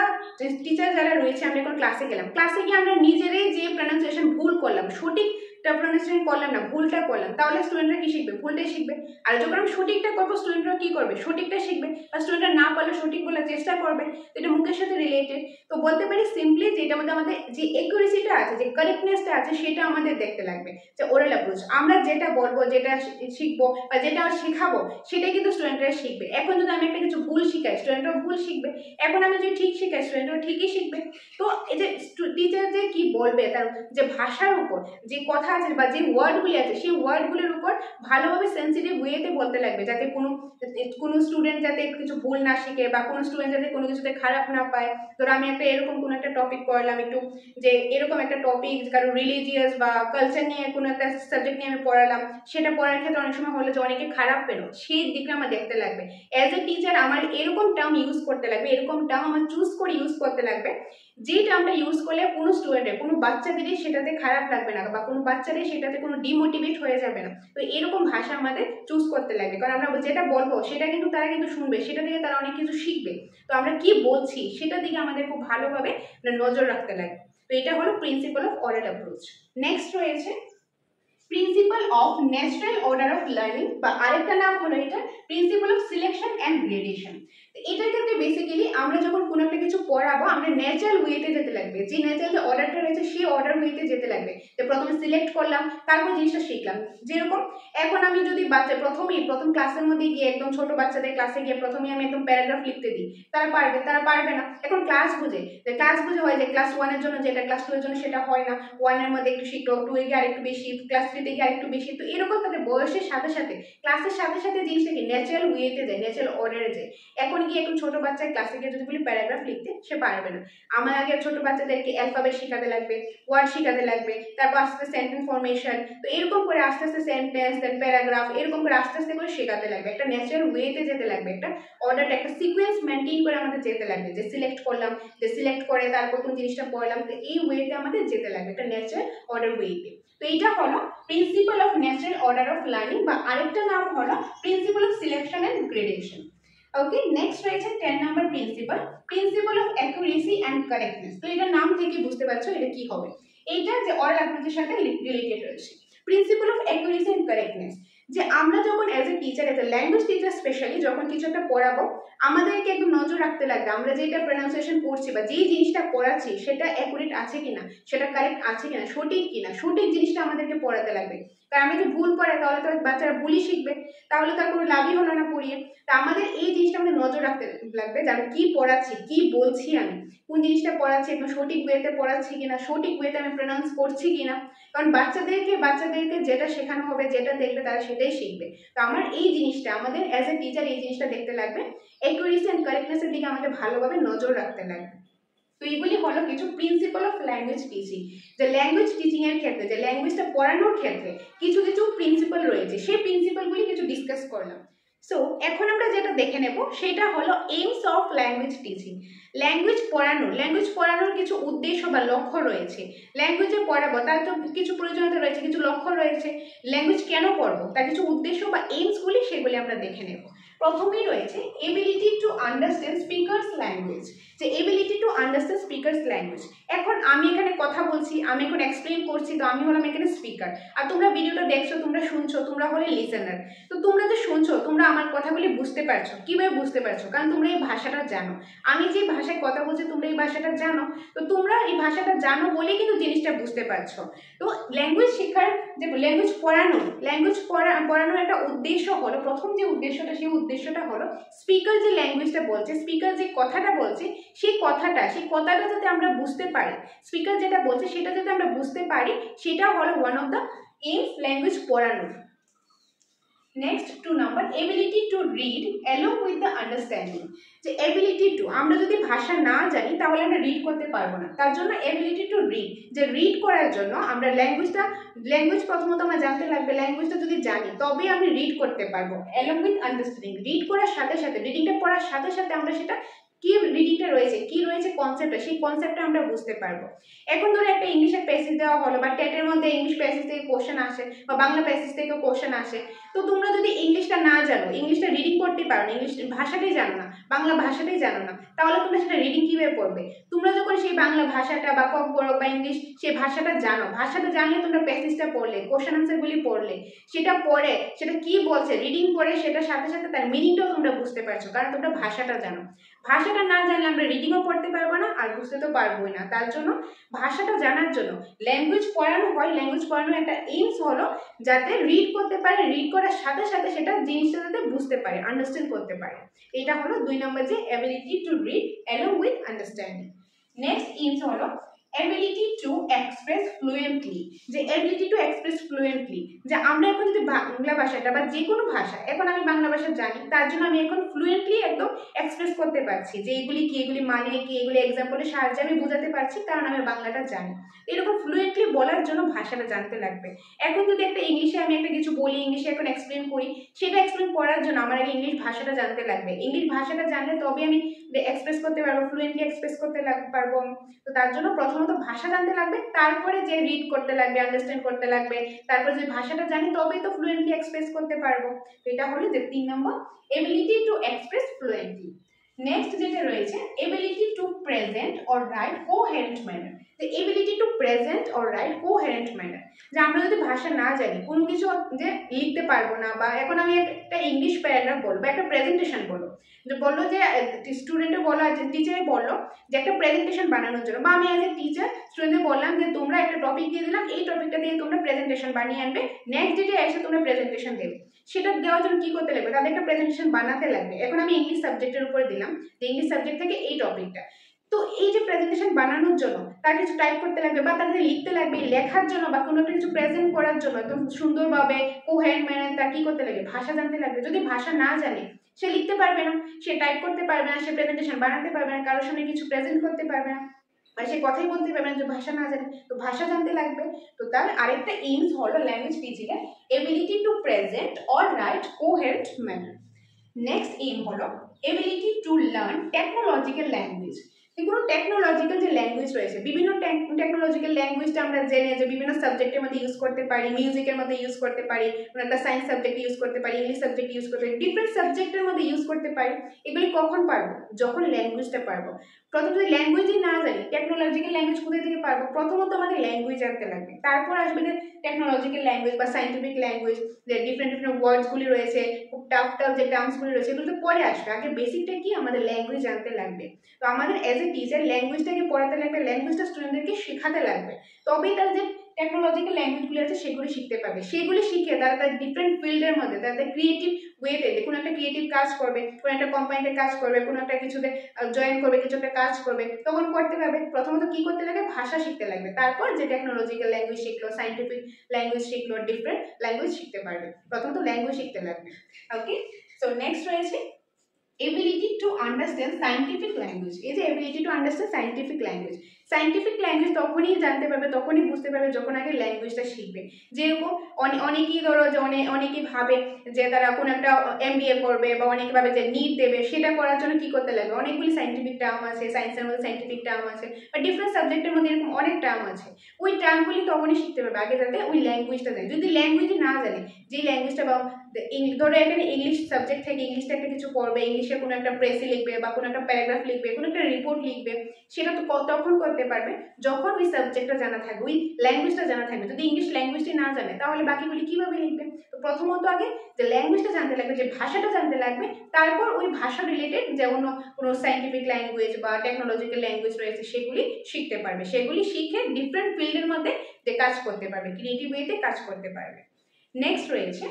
টিচার যারা রয়েছে, আমরা এখন ক্লাসে গেলাম, ক্লাসে গিয়ে আমরা নিজেরাই যে প্রনাউন্সিয়েশন ভুল করলাম, সঠিকটা প্রনাউন্সিয়েশন করলাম না, ভুলটা করলাম, তাহলে স্টুডেন্টরা কি শিখবে? ভুলটাই শিখবে। আর যখন আমি সঠিকটা করবো, স্টুডেন্টরা কি করবে? সঠিকটা শিখবে। আর স্টুডেন্টরা না পারলে সঠিক বলার চেষ্টা করবে। এটা মুখের সাথে রিলেটেড। তো বলতে পারি সিম্পলি যে এটার মধ্যে আমাদের যে একুরেসিটা আছে, যে কারেক্টনেসটা আছে, সেটা আমাদের দেখতে লাগবে। যে ওরাল অ্যাপ্রোচ, আমরা যেটা বলবো, যেটা শিখবো বা যেটা শেখাবো, সেটাই কিন্তু স্টুডেন্টরা শিখবে। এখন যদি আমি একটা কিছু ভুল শিখাই, স্টুডেন্টরা ভুল শিখবে। এখন আমি যদি ঠিক শিখাই, স্টুডেন্টরা ঠিকই শিখবে। তো এই যে টিচার যে কি বলবে, তার যে ভাষার উপর যে কথা আছে বা যে ওয়ার্ডগুলি আছে, সেই ওয়ার্ডগুলির উপর ভালোভাবে সেন্সিটিভ ওয়েতে বলতে লাগবে, যাতে কোনো স্টুডেন্ট যাতে কিছু ভুল না শিখে বা কোনো স্টুডেন্ট যাতে কোনো কিছুতে খারাপ না পায়। ধরো আমি একটা এরকম কোনো একটা টপিক পড়লাম, একটু যে এরকম একটা টপিক, কারণ রিলিজিয়াস বা কালচার নিয়ে কোনো একটা সাবজেক্ট নিয়ে আমি পড়ালাম, সেটা পড়ার ক্ষেত্রে অনেক সময় হলো যে অনেকে খারাপ পেলো, সেই দিকটা আমার দেখতে লাগবে। অ্যাজ এ টিচার আমার এরকম টার্ম ইউজ করতে লাগবে, এরকম টার্ম আমার চুজ করে ইউজ করতে লাগবে, যে টার্মটা ইউজ করলে কোনো স্টুডেন্টের, কোনো বাচ্চাদেরই সেটাতে খারাপ লাগবে না বা কোনো বাচ্চাদের সেটাতে কোনো ডিমোটিভেট হয়ে যাবে না। তো এরকম ভাষা আমাদের চুজ করতে লাগবে, কারণ আমরা যেটা বলবো সেটা কিন্তু তারা কিন্তু শুনবে, সেটা থেকে তারা অনেক কিছু শিখবে। তো আমরা কি বলছি সেটার দিকে আমাদের খুব ভালোভাবে নজর রাখতে লাগবে। তো এটা হলো principle of oral approach. Next রয়েছে principle of natural order of learning, বা আরেকটা নাম হলো এটা principle of selection and gradation. এটার ক্ষেত্রে বেসিক্যালি আমরা যখন কোনো একটা কিছু পড়াবো, আমরা ন্যাচারাল ওয়েতে যেতে লাগবে, যে ন্যাচারাল যে অর্ডারটা রয়েছে সেই অর্ডার ওয়েতে যেতে লাগবে। যে প্রথমে সিলেক্ট করলাম, তারপর জিনিসটা শিখলাম। যেরকম এখন আমি যদি প্রথম ক্লাসের মধ্যে গিয়ে, একদম ছোট বাচ্চাদের ক্লাসে গিয়ে প্রথমেই আমি একদম প্যারাগ্রাফ লিখতে দিই, তারা পারবে না। এখন ক্লাস বুঝে হয় যে ক্লাস 1 এর জন্য যেটা ক্লাস 2 এর জন্য সেটা হয় না, 1 এর মধ্যে একটু শিখলো, 2 এ গিয়ে আরেকটু বেশি, ক্লাস 3 তে গিয়ে আরেকটু বেশি। তো এরকম তাদের বয়সের সাথে সাথে, ক্লাসের সাথে সাথে জিনিসটাকে ন্যাচারাল ওয়েতে যায়, ন্যাচারাল অর্ডারে যায়। এখন কি একটু ছোট বাচ্চার ক্লাসে গিয়ে যদি বলি প্যারাগ্রাফ লিখতে, সে পারবে না। আমার আগে ছোট বাচ্চাদেরকে অ্যালফাবেট শেখাতে লাগবে, ওয়ার্ড শেখাতে লাগবে, তারপর আস্তে আস্তে সেন্টেন্স ফরমেশন, তো এরকম করে আস্তে আস্তে সেন্টেন্স, দেন প্যারাগ্রাফ, এরকম করে আস্তে আস্তে করে শেখাতে লাগবে। একটা ন্যাচারাল ওয়েতে যেতে লাগবে, একটা অর্ডার, একটা সিকোয়েন্স মেনটেন করে আমাদের যেতে লাগবে। যে সিলেক্ট করলাম, যে সিলেক্ট করে তারপর কোন জিনিসটা পড়লাম, তো এই ওয়েতে আমাদের যেতে লাগবে, একটা ন্যাচারাল অর্ডার ওয়েতে। তো এইটা হলো principle of natural order of learning, বা আরেকটা নাম হলো principle of selection and gradation. Okay, next রয়েছে 10 number principle of accuracy and correctness. তো এটা নাম থেকে বুঝতে পারছো এটা কি হবে। এইটা যে অরাল অ্যাপ্রোচের সাথে রিলেটেড রয়েছে। Principle of accuracy and correctness, যে আমরা যখন as a teacher, as a language teacher specially, যখন কিছু একটা পড়াবো, আমাদেরকে একটু নজর রাখতে লাগবে আমরা যেটা প্রনাউন্সিয়েশন করছি বা যেই জিনিসটা পড়াচ্ছি সেটা অ্যাকুরেট আছে কিনা, সেটা কারেক্ট আছে কিনা, সঠিক কিনা, সঠিক জিনিসটা আমাদেরকে পড়াতে লাগবে। কারণ আমি যদি ভুল পড়াই, তাহলে তো বাচ্চারা ভুলই শিখবে, তাহলে তার কোনো লাভই হলো না পড়িয়ে। তা আমাদের এই জিনিসটা আমাদের নজর রাখতে লাগবে, যে আমি কি পড়াচ্ছি, কি বলছি, আমি কোন জিনিসটা পড়াচ্ছি, একদম সঠিক ওয়েতে পড়াচ্ছি কিনা, সঠিক ওয়েতে আমি প্রনাউন্স করছি কিনা। কারণ বাচ্চাদেরকে যেটা শেখানো হবে, যেটা দেখবে তারা সেটাই শিখবে। তো আমার এই জিনিসটা, আমাদের অ্যাজ এ টিচার এই জিনিসটা দেখতে লাগবে, অ্যাকুরেসি অ্যান্ড কারেক্টনেসের দিকে আমাদের ভালোভাবে নজর রাখতে লাগবে। তো এগুলি হলো কিছু প্রিন্সিপাল অফ ল্যাঙ্গুয়েজ টিচিং। যে ল্যাঙ্গুয়েজ টিচিং এর ক্ষেত্রে, যে ল্যাঙ্গুয়েজটা পড়ানোর ক্ষেত্রে কিছু কিছু প্রিন্সিপাল রয়েছে, সেই প্রিন্সিপালগুলি কিছু ডিসকাস করলাম। সো এখন আমরা যেটা দেখে নেব সেটা হলো aims of language teaching. Language পড়ানোর কিছু উদ্দেশ্য বা লক্ষ্য রয়েছে। ল্যাঙ্গুয়েজে পড়াবো তার তো কিছু প্রয়োজনীয়তা রয়েছে, কিছু লক্ষ্য রয়েছে। ল্যাঙ্গুয়েজ কেন পড়বো, তার কিছু উদ্দেশ্য বা এইমসগুলি, সেগুলি আমরা দেখে নেব। প্রথমেই রয়েছে ability to understand speaker's language. যে ability to understand speaker's language, এখন আমি এখানে কথা বলছি, আমি এখন এক্সপ্লেন করছি, তো আমি হলাম এখানে স্পিকার, আর তোমরা ভিডিওটা দেখছো, তোমরা শুনছো, তোমরা হলে লিসেনার। তো তোমরা যে শুনছো, তোমরা আমার কথাগুলি বুঝতে পারছো, কিভাবে বুঝতে পারছো? কারণ তোমরা এই ভাষাটা জানো, আমি যে ভাষায় কথা বলছি তোমরা এই ভাষাটা জানো, তো তোমরা এই ভাষাটা জানো বলেই কিন্তু জিনিসটা বুঝতে পারছো। তো ল্যাঙ্গুয়েজ শেখার, যে ল্যাঙ্গুয়েজ পড়ানোর একটা উদ্দেশ্য হলো, প্রথম যে উদ্দেশ্যটা, সেই উদ্দেশ্যটা হলো স্পিকার যে ল্যাঙ্গুয়েজটা বলছে, স্পিকার যে কথাটা বলছে, সেই কথাটা যাতে আমরা বুঝতে পারি, স্পিকার যেটা বলছে সেটা যাতে আমরা বুঝতে পারি, সেটা হলো one of the aims language পড়ানোর। Next 2 number ability to read along with the understanding. যে এবিলিটি টু, আমরা যদি ভাষা না জানি তাহলে আমরা রিড করতে পারবো না, তার জন্য এবিলিটি টু রিড, যে রিড করার জন্য আমরা ল্যাঙ্গুয়েজ প্রথমত আমরা জানতে লাগবে, ল্যাঙ্গুয়েজটা যদি জানি তবে আমি রিড করতে পারবো। অ্যালং উইথ আন্ডারস্ট্যান্ডিং, রিড করার সাথে সাথে, রিডিংটা পড়ার সাথে সাথে আমরা সেটা কি রিডিংটা রয়েছে, কি রয়েছে কনসেপ্টটা, সেই কনসেপ্টটা আমরা বুঝতে পারবো। এখন ধরো একটা ইংলিশের প্যাসেজ দেওয়া হলো, বা টেটের মধ্যে ইংলিশ প্যাসেজ থেকে কোশ্চেন আসে, বা বাংলা প্যাসেজ থেকে কোশ্চেন আসে, তো তোমরা যদি ইংলিশটা না জানো, ইংলিশটা রিডিং করতে পারো না, ইংলিশ ভাষাটাই জানো না, বাংলা ভাষাটাই জানো না, তাহলে তোমরা সেটা রিডিং কিভাবে পড়বে? তোমরা যখন সেই বাংলা ভাষাটা বা ক পড়ো বা ইংলিশ সেই ভাষাটা জানো, ভাষাটা জানলে তোমরা প্যাসেজটা পড়লে, কোশ্চেন আনসারগুলি পড়লে, সেটা পড়ে সেটা কি বলছে রিডিং করে সেটার সাথে সাথে তার মিনিংটাও তোমরা বুঝতে পারছো, কারণ তোমরা ভাষাটা জানো। ভাষাটা না জানলে আমরা রিডিংও পড়তে পারবো না আর বুঝতে তো পারবোই না। তার জন্য ভাষাটা জানার জন্য ল্যাঙ্গুয়েজ পড়ানো হয়। ল্যাঙ্গুয়েজ পড়ানোর একটা এইমস হলো যাতে রিড করতে পারে, রিড করার সাথে সাথে সেটা জিনিসটা যাতে বুঝতে পারে, আন্ডারস্ট্যান্ড করতে পারে। এটা হলো 2 নম্বর, যে ability to read along with understanding. Next aims হলো এবিলিটি টু এক্সপ্রেস ফ্লুয়েন্টলি। যে এবিলিটি টু এক্সপ্রেস ফ্লুয়েন্টলি, যে আমরা এখন যদি বাংলা ভাষাটা বা যে কোনো ভাষা, এখন আমি বাংলা ভাষা জানি, তার জন্য আমি এখন ফ্লুয়েন্টলি একদম এক্সপ্রেস করতে পারছি যে এগুলি কি, এগুলি মানে কি, এগুলি এক্সাম্পলের সাহায্যে আমি বোঝাতে পারছি, কারণ আমি বাংলাটা জানি। এরকম ফ্লুয়েন্টলি বলার জন্য ভাষাটা জানতে লাগবে। এখন যদি একটা ইংলিশে আমি একটা কিছু বলি, ইংলিশে এখন এক্সপ্লেন করি, সেটা এক্সপ্লেন করার জন্য আমার আগে ইংলিশ ভাষাটা জানতে লাগবে। ইংলিশ ভাষাটা জানলে তবে আমি এক্সপ্রেস করতে পারবো, ফ্লুয়েন্টলি এক্সপ্রেস করতে পারবো। তো তার জন্য প্রথমত ভাষা জানতে লাগবে, তারপরে যে রিড করতে লাগবে, আন্ডারস্ট্যান্ড করতে লাগবে, তারপর যদি ভাষাটা জানি তবেই তো ফ্লুয়েন্টলি এক্সপ্রেস করতে পারবো। তো এটা হলো যে 3 নম্বর, ability to express fluently. Next যেটা রয়েছে ability to present or write coherent manner. তো ability to present or write coherent manner, যে আমরা যদি ভাষা না জানি, কোনো কিছু যে লিখতে পারবো না, বা এখন আমি একটা ইংলিশ প্যারাগ্রাফ বলবো, একটা প্রেজেন্টেশন বলবো, যে বললো যে স্টুডেন্টে বলো, টিচারে বললো যে একটা প্রেজেন্টেশন বানানোর জন্য, বা আমি অ্যাজ এ টিচার স্টুডেন্টদের বললাম যে তোমরা একটা টপিক দিয়ে দিলাম, এই টপিকটা দিয়ে তোমরা প্রেজেন্টেশন বানিয়ে আনবে, নেক্সট ডেটে এসে তোমরা প্রেজেন্টেশন দেবে। সেটা দেওয়ার জন্য কি করতে লাগবে? তাদের একটা প্রেজেন্টেশন বানাতে লাগবে। এখন আমি ইংলিশ সাবজেক্টের উপরে দিলাম যে ইংলিশ সাবজেক্ট থেকে এই টপিকটা, তো এই যে প্রেজেন্টেশন বানানোর জন্য তার কিছু টাইপ করতে লাগবে, বা তাদের লিখতে লাগবে, লেখার জন্য বা কোনো একটা কিছু প্রেজেন্ট করার জন্য একদম সুন্দরভাবে কোহেরেন্ট ম্যানার, তার কি করতে লাগবে? ভাষা জানতে লাগবে। যদি ভাষা না জানে, সে লিখতে পারবে না, সে টাইপ করতে পারবে না, সে প্রেজেন্টেশন বানাতে পারবে না, কারোর সামনে কিছু প্রেজেন্ট করতে পারবে না, মানে সে কথাই বলতে পারবে না, যে ভাষা না জানে। তো ভাষা জানতে লাগবে। তো তার আরেকটা এইমস হলো ল্যাঙ্গুয়েজ টিচিং এর ability to present or write coherent manner. Next aim হলো ability to learn technological language. কোনো টেকনোলজিক্যাল যে ল্যাঙ্গুয়েজ রয়েছে, বিভিন্ন টেকনোলজিক্যাল ল্যাঙ্গুয়েজটা আমরা জেনে যে বিভিন্ন সাবজেক্টের মধ্যে ইউজ করতে পারি, মিউজিকের মধ্যে ইউজ করতে পারি, কোনো একটা সায়েন্স সাবজেক্টে ইউজ করতে পারি, ইংলিশ সাবজেক্ট ইউজ করতে পারি, ডিফারেন্ট সাবজেক্টের মধ্যে ইউজ করতে পারি। এগুলি কখন পারবো? যখন ল্যাঙ্গুয়েজটা পারবো। প্রথম যদি ল্যাঙ্গুয়েজই না জানি, টেকনোলজিক্যাল ল্যাঙ্গুয়েজ কোথা থেকে পারবো? প্রথমত আমাদের ল্যাঙ্গুয়েজ জানতে লাগবে, তারপর আসবে যে টেকনোলজিক্যাল ল্যাঙ্গুয়েজ বা সায়েন্টিফিক ল্যাঙ্গুয়েজ, যে ডিফারেন্ট ওয়ার্ডসগুলি রয়েছে, খুব টাফ টাফ যে টার্মসগুলি রয়েছে, এগুলো তো পরে আসবে। আগে বেসিকটা কি? আমাদের ল্যাঙ্গুয়েজ জানতে লাগবে। তো আমাদের এজ এ টিচার ল্যাঙ্গুয়েজটাকে পড়াতে লাগবে, ল্যাঙ্গুয়েজটা স্টুডেন্টদেরকে শেখাতে লাগবে, তবেই তারা যে টেকনোলজিক্যাল ল্যাঙ্গুয়েজগুলি আছে সেগুলি শিখতে পারবে। সেগুলি শিখে তারা তার ডিফারেন্ট ফিল্ডের মধ্যে তাদের ক্রিয়েটিভ ওয়েতে কোনো একটা ক্রিয়েটিভ কাজ করবে, কোনো একটা কোম্পানিতে কাজ করবে, কোনো একটা কিছুতে জয়েন করবে, কিছু একটা কাজ করবে, তখন করতে পারবে। প্রথমত কি করতে লাগবে? ভাষা শিখতে লাগবে, তারপর যে টেকনোলজিক্যাল ল্যাঙ্গুয়েজ শিখলো, সায়েন্টিফিক ল্যাঙ্গুয়েজ শিখলো, ডিফারেন্ট ল্যাঙ্গুয়েজ শিখতে পারবে। প্রথমত ল্যাঙ্গুয়েজ শিখতে লাগবে। ওকে, সো নেক্সট রয়েছে ability to understand scientific language. এই যে ability to understand scientific language, scientific language তখনই জানতে পারবে, তখনই বুঝতে পারবে যখন আগে ল্যাঙ্গুয়েজটা শিখবে। যেরকম অনেকেই ধরো যে অনেকেই ভাবে যে তারা কোনো একটা MBA করবে, বা অনেকে ভাবে যে নিট দেবে, সেটা করার জন্য কি করতে লাগবে? অনেকগুলি সায়েন্টিফিক টার্ম আছে, সায়েন্সের মধ্যে সায়েন্টিফিক টার্ম আছে, বা ডিফারেন্ট সাবজেক্টের মধ্যে এরকম অনেক টার্ম আছে। ওই টার্মগুলি তখনই শিখতে পারবে আগে, যাতে ওই ল্যাঙ্গুয়েজটা জানে। যদি ল্যাঙ্গুয়েজ না জানে, যে ল্যাঙ্গুয়েজটা, বা ধরো এখানে ইংলিশ সাবজেক্ট থেকে ইংলিশটা একটা কিছু পড়বে, ইংলিশে কোনো একটা প্রেসে লিখবে, বা কোনো একটা প্যারাগ্রাফ লিখবে, কোনো একটা রিপোর্ট লিখবে, সেটা তো তখন করতে পারবে যখন ওই সাবজেক্টটা জানা থাকবে, ওই ল্যাঙ্গুয়েজটা জানা থাকবে। যদি ইংলিশ ল্যাঙ্গুয়েজটি না জানে, তাহলে বাকিগুলি কিভাবে লিখবে? তো প্রথমত আগে যে ল্যাঙ্গুয়েজটা জানতে লাগবে, যে ভাষাটা জানতে লাগবে, তারপর ওই ভাষা রিলেটেড যে কোনো সায়েন্টিফিক ল্যাঙ্গুয়েজ বা টেকনোলজিক্যাল ল্যাঙ্গুয়েজ রয়েছে সেগুলি শিখতে পারবে। সেগুলি শিখে ডিফারেন্ট ফিল্ডের মধ্যে যে কাজ করতে পারবে, ক্রিয়েটিভ ওয়েতে কাজ করতে পারবে। নেক্সট রয়েছে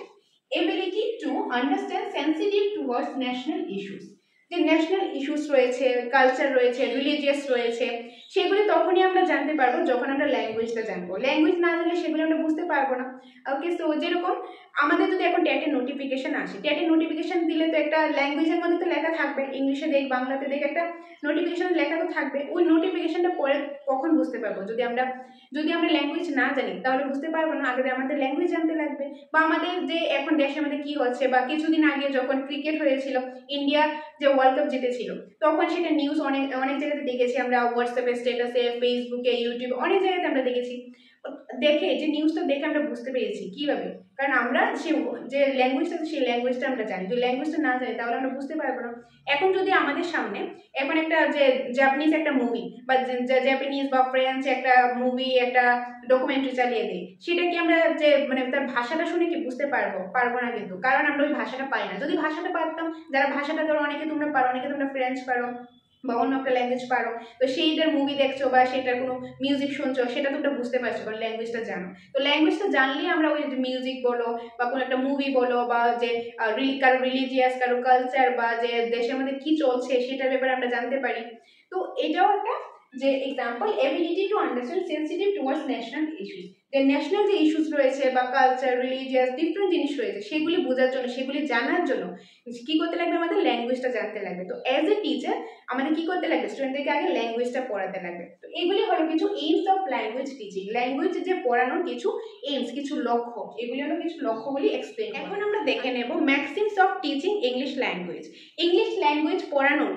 ability to understand sensitive towards national issues. যে ন্যাশনাল ইস্যুস রয়েছে, কালচার রয়েছে, রিলিজিয়াস রয়েছে, সেগুলি তখনই আমরা জানতে পারবো যখন আমরা ল্যাঙ্গুয়েজটা জানবো। ল্যাঙ্গুয়েজ না জানলে সেগুলি আমরা বুঝতে পারবো না। ওকে, সো যেরকম আমাদের যদি এখন ট্যাটের নোটিফিকেশন আসে, ট্যাটের নোটিফিকেশন দিলে তো একটা ল্যাঙ্গুয়েজের মধ্যে তো লেখা থাকবে, ইংলিশে দেখ, বাংলাতে দেখ, একটা নোটিফিকেশন লেখা তো থাকবে। ওই নোটিফিকেশনটা পরে কখন বুঝতে পারবো? যদি আমরা ল্যাঙ্গুয়েজ না জানি, তাহলে বুঝতে পারবো না। আগে আমাদের ল্যাঙ্গুয়েজ জানতে লাগবে। বা আমাদের যে এখন দেশের মধ্যে কি হচ্ছে, বা কিছুদিন আগে যখন ক্রিকেট হয়েছিল, ইন্ডিয়া যে ওয়ার্ল্ড কাপ জিতেছিল, তখন সেটা নিউজ অনেক জায়গাতে দেখেছি আমরা, হোয়াটসঅ্যাপে, স্ট্যাটাসে, ফেসবুকে, ইউটিউবে, অনেক জায়গাতে আমরা দেখেছি। দেখে যে নিউজটা দেখে আমরা বুঝতে পেরেছি কিভাবে, কারণ আমরা যে ল্যাঙ্গুয়েজটা সেই ল্যাঙ্গুয়েজটা আমরা জানি, যদি ল্যাঙ্গুয়েজটা না জানি তাহলে আমরা বুঝতে পারবো না। এখন যদি আমাদের সামনে এখন একটা যে জাপানিজ একটা মুভি বা জাপানিজ বা ফ্রেঞ্চ একটা মুভি একটা ডকুমেন্টারি চালিয়ে দিই, সেটা কি আমরা যে মানে তার ভাষাটা শুনে কি বুঝতে পারবো না কিন্তু, কারণ আমরা ওই ভাষাটা পাই না। যদি ভাষাটা পারতাম, যারা ভাষাটা ধরো অনেকে তোমরা পারো, অনেকে তোমরা ফ্রেঞ্চ পারো বা অন্য একটা ল্যাঙ্গুয়েজ পারো, তো সেইটার মুভি দেখছো বা সেটার কোনো মিউজিক শুনছো, সেটা তোমরা বুঝতে পারছো কারণ ল্যাঙ্গুয়েজটা জানো। তো ল্যাঙ্গুয়েজটা জানলেই আমরা ওই মিউজিক বলো বা কোনো একটা মুভি বলো বা যে কারো রিলিজিয়াস কারো কালচার বা যে দেশের মধ্যে কি চলছে সেটার ব্যাপারে আমরা জানতে পারি। তো এটাও একটা যে example, ability to understand sensitive towards national issues, যে ন্যাশনাল যে ইস্যুস রয়েছে বা কালচার রিলিজিয়াস ডিফারেন্ট জিনিস রয়েছে সেগুলি বোঝার জন্য, সেগুলি জানার জন্য কি করতে লাগবে, আমাদের ল্যাঙ্গুয়েজটা জানতে লাগবে। তো অ্যাজ এ টিচার আমাদের কি করতে লাগবে, স্টুডেন্টদেরকে আগে ল্যাঙ্গুয়েজটা পড়াতে লাগবে। তো এগুলি হলো কিছু aims of language teaching, language যে পড়ানোর কিছু এইমস, কিছু লক্ষ্য, এগুলি হলো কিছু লক্ষ্যগুলি এক্সপ্লেন। এখন আমরা দেখে নেব maxims of teaching English language. English language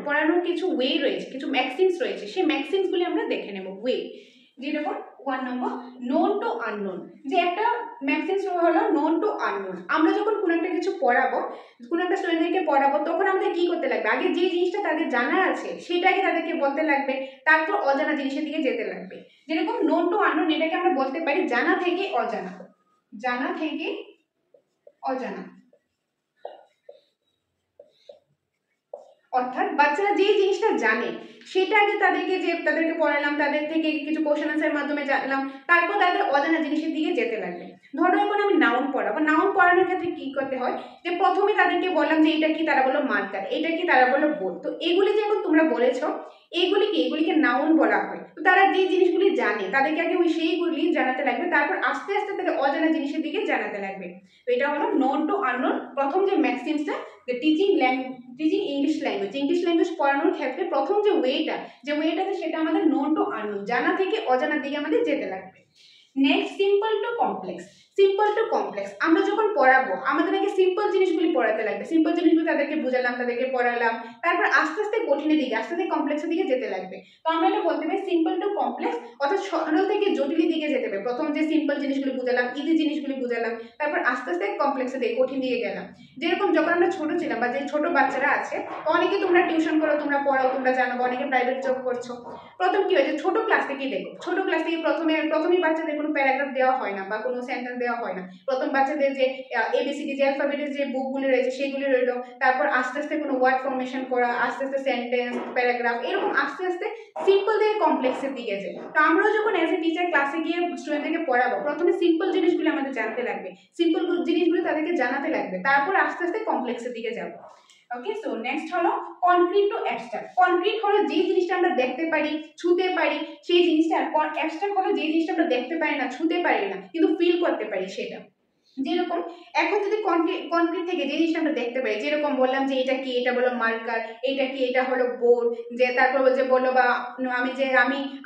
পড়ানোর কিছু ওয়ে রয়েছে, কিছু ম্যাক্সিমস রয়েছে, সেই ম্যাক্সিমসগুলি আমরা দেখে নেব। ওয়ে যেরকম 1 নম্বর নোন টু আননোন, যে একটা ম্যাক্সিমস হলো নোন টু আননোন। আমরা যখন কোনো একটা কিছু পড়াবো, কোনো একটা স্টুডেন্টদেরকে পড়াবো, তখন আমাদের কি করতে লাগবে, আগে যে জিনিসটা তাদের জানা আছে সেটাকে তাদেরকে বলতে লাগবে, তারপর অজানা জিনিসের দিকে যেতে লাগবে। যেরকম নোন টু আননোন, এটাকে আমরা বলতে পারি জানা থেকে অজানা, জানা থেকে অজানা। অর্থাৎ বাচ্চারা যে জিনিসটা জানে সেটা আগে তাদেরকে পড়ালাম, তাদের থেকে কিছু কোশ্চেন আনসারের মাধ্যমে জানলাম, তারপর তাদের অজানা জিনিসের দিকে যেতে লাগবে। ধরো এখন আমি নাউন পড়াবো, নাউন পড়ানোর ক্ষেত্রে কি করতে হয়, যে প্রথমে তাদেরকে বললাম যে এটা কি, তারা বললো মার্কার, এটা কি, তারা বললো বোর্ড। তো এগুলি যে এখন তোমরা বলেছো এগুলিকে নাউন বলা হয়। তো তারা যে জিনিসগুলি জানে তাদেরকে আগে সেইগুলি জানাতে লাগবে, তারপর আস্তে আস্তে তাদের অজানা জিনিসের দিকে জানাতে লাগবে। তো এটা হলো নোন টু আননোন, প্রথম যে ম্যাক্সিমসটা, যে টিচিং ইংলিশ ল্যাঙ্গুয়েজ পড়ানোর ক্ষেত্রে প্রথম যে ওয়েটা আছে সেটা আমাদের নোন টু আননোন, জানা থেকে অজানার দিকে আমাদের যেতে লাগবে। Next simple to complex. আমরা যখন পড়াবো আমাদের আগে সিম্পল জিনিসগুলি পড়াতে লাগবে, সিম্পল জিনিসগুলি তাদেরকে বুঝালাম, তাদেরকে পড়ালাম, তারপর আস্তে আস্তে কঠিনের দিকে, আস্তে আস্তে কমপ্লেক্সের দিকে যেতে লাগবে। তো আমরা এটা বলতে পারি সিম্পল টু কমপ্লেক্স, অর্থাৎ সরল থেকে জটিলের দিকে যেতে হবে। প্রথম যে সিম্পল জিনিসগুলি বুঝালাম, ইজি জিনিসগুলি বুঝালাম, তারপর আস্তে আস্তে কমপ্লেক্সের দিকে, কঠিন দিকে গেলাম। যেরকম যখন আমরা ছোট ছিলাম বা যে ছোট বাচ্চারা আছে, অনেকে তোমরা টিউশন করো, তোমরা পড়াও, তোমরা জানো, অনেকে প্রাইভেট জব করছো, প্রথম কি হয়েছে, ছোট ক্লাস থেকেই দেখো, ছোট ক্লাস থেকে প্রথমেই বাচ্চাদের কোনো প্যারাগ্রাফ দেওয়া হয় না বা কোনো সেন্টেন্স দেওয়া হয় না। প্রথম বাচ্চাদের যে এবিসিডি যে অ্যালফাবেটের যে বুকগুলি রয়েছে সেগুলি রইলো, তারপর আস্তে আস্তে কোনো ওয়ার্ড ফর্মেশন করা, আস্তে আস্তে সেন্টেন্স, প্যারাগ্রাফ, এরকম আস্তে আস্তে সিম্পল থেকে কমপ্লেক্সের দিকে যায়। তো আমরাও যখন অ্যাজ এ টিচার ক্লাসে গিয়ে স্টুডেন্টদেরকে পড়াবো, প্রথমে সিম্পল জিনিসগুলো আমাদের জানতে লাগবে, সিম্পল জিনিসগুলো তাদেরকে জানাতে লাগবে, তারপর আস্তে আস্তে কমপ্লেক্সের দিকে যাবো। ওকে, সো নেক্সট হলো কনক্রিট টু অ্যাবস্ট্রাক্ট। কনক্রিট হলো যে জিনিসটা আমরা দেখতে পারি, ছুঁতে পারি সেই জিনিসটা, আর অ্যাবস্ট্রাক্ট হলো যে জিনিসটা আমরা দেখতে পারি না, ছুঁতে পারি না, কিন্তু ফিল করতে পারি সেটা। যেরকম এখন যদি কনক্রিট থেকে যে জিনিসটা আমরা দেখতে পাই, যেরকম বললাম যে এটা কি, এটা বলো মার্কার, এটা কি, এটা হলো বোর্ড, যে তারপর যে বললো বা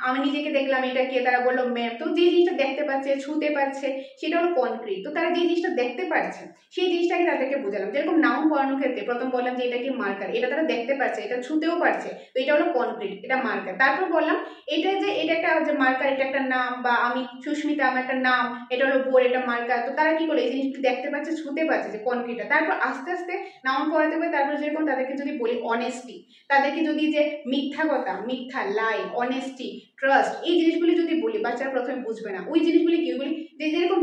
আমি নিজেকে দেখলাম এটা কি, তারা বললো ম্যাপ। তো যে জিনিসটা দেখতে পাচ্ছে, ছুঁতে পারছে, সেটা হলো কনক্রিট। তো তারা যে জিনিসটা দেখতে পারছে সেই জিনিসটাকে তাদেরকে বোঝালাম। যেরকম নাউন পড়ানোর ক্ষেত্রে প্রথম বললাম যে এটা কি মার্কার, এটা তারা দেখতে পাচ্ছে, এটা ছুঁতেও পারছে, তো এটা হলো কনক্রিট, এটা মার্কার। তারপর বললাম এটা একটা যে মার্কার, এটা একটা নাম, বা আমি সুস্মিতা আমার একটা নাম, এটা হলো বোর্ড, এটা মার্কার। তো তারা কি করে এই জিনিসগুলো দেখতে পাচ্ছে, ছুঁতে পাচ্ছে, যে কনক্রিটটা। তারপর আস্তে আস্তে নাউন পড়াতে হবে। তারপর যেরকম তাদেরকে যদি বলি অনেস্টি, তাদেরকে যদি যে মিথ্যা কথা, মিথ্যা, লাই, অনেস্টি, ট্রাস্ট, এই জিনিসগুলি যদি বলি, বাচ্চারা প্রথমে বুঝবে না। ওই জিনিসগুলি কি, ওইগুলি যেরকম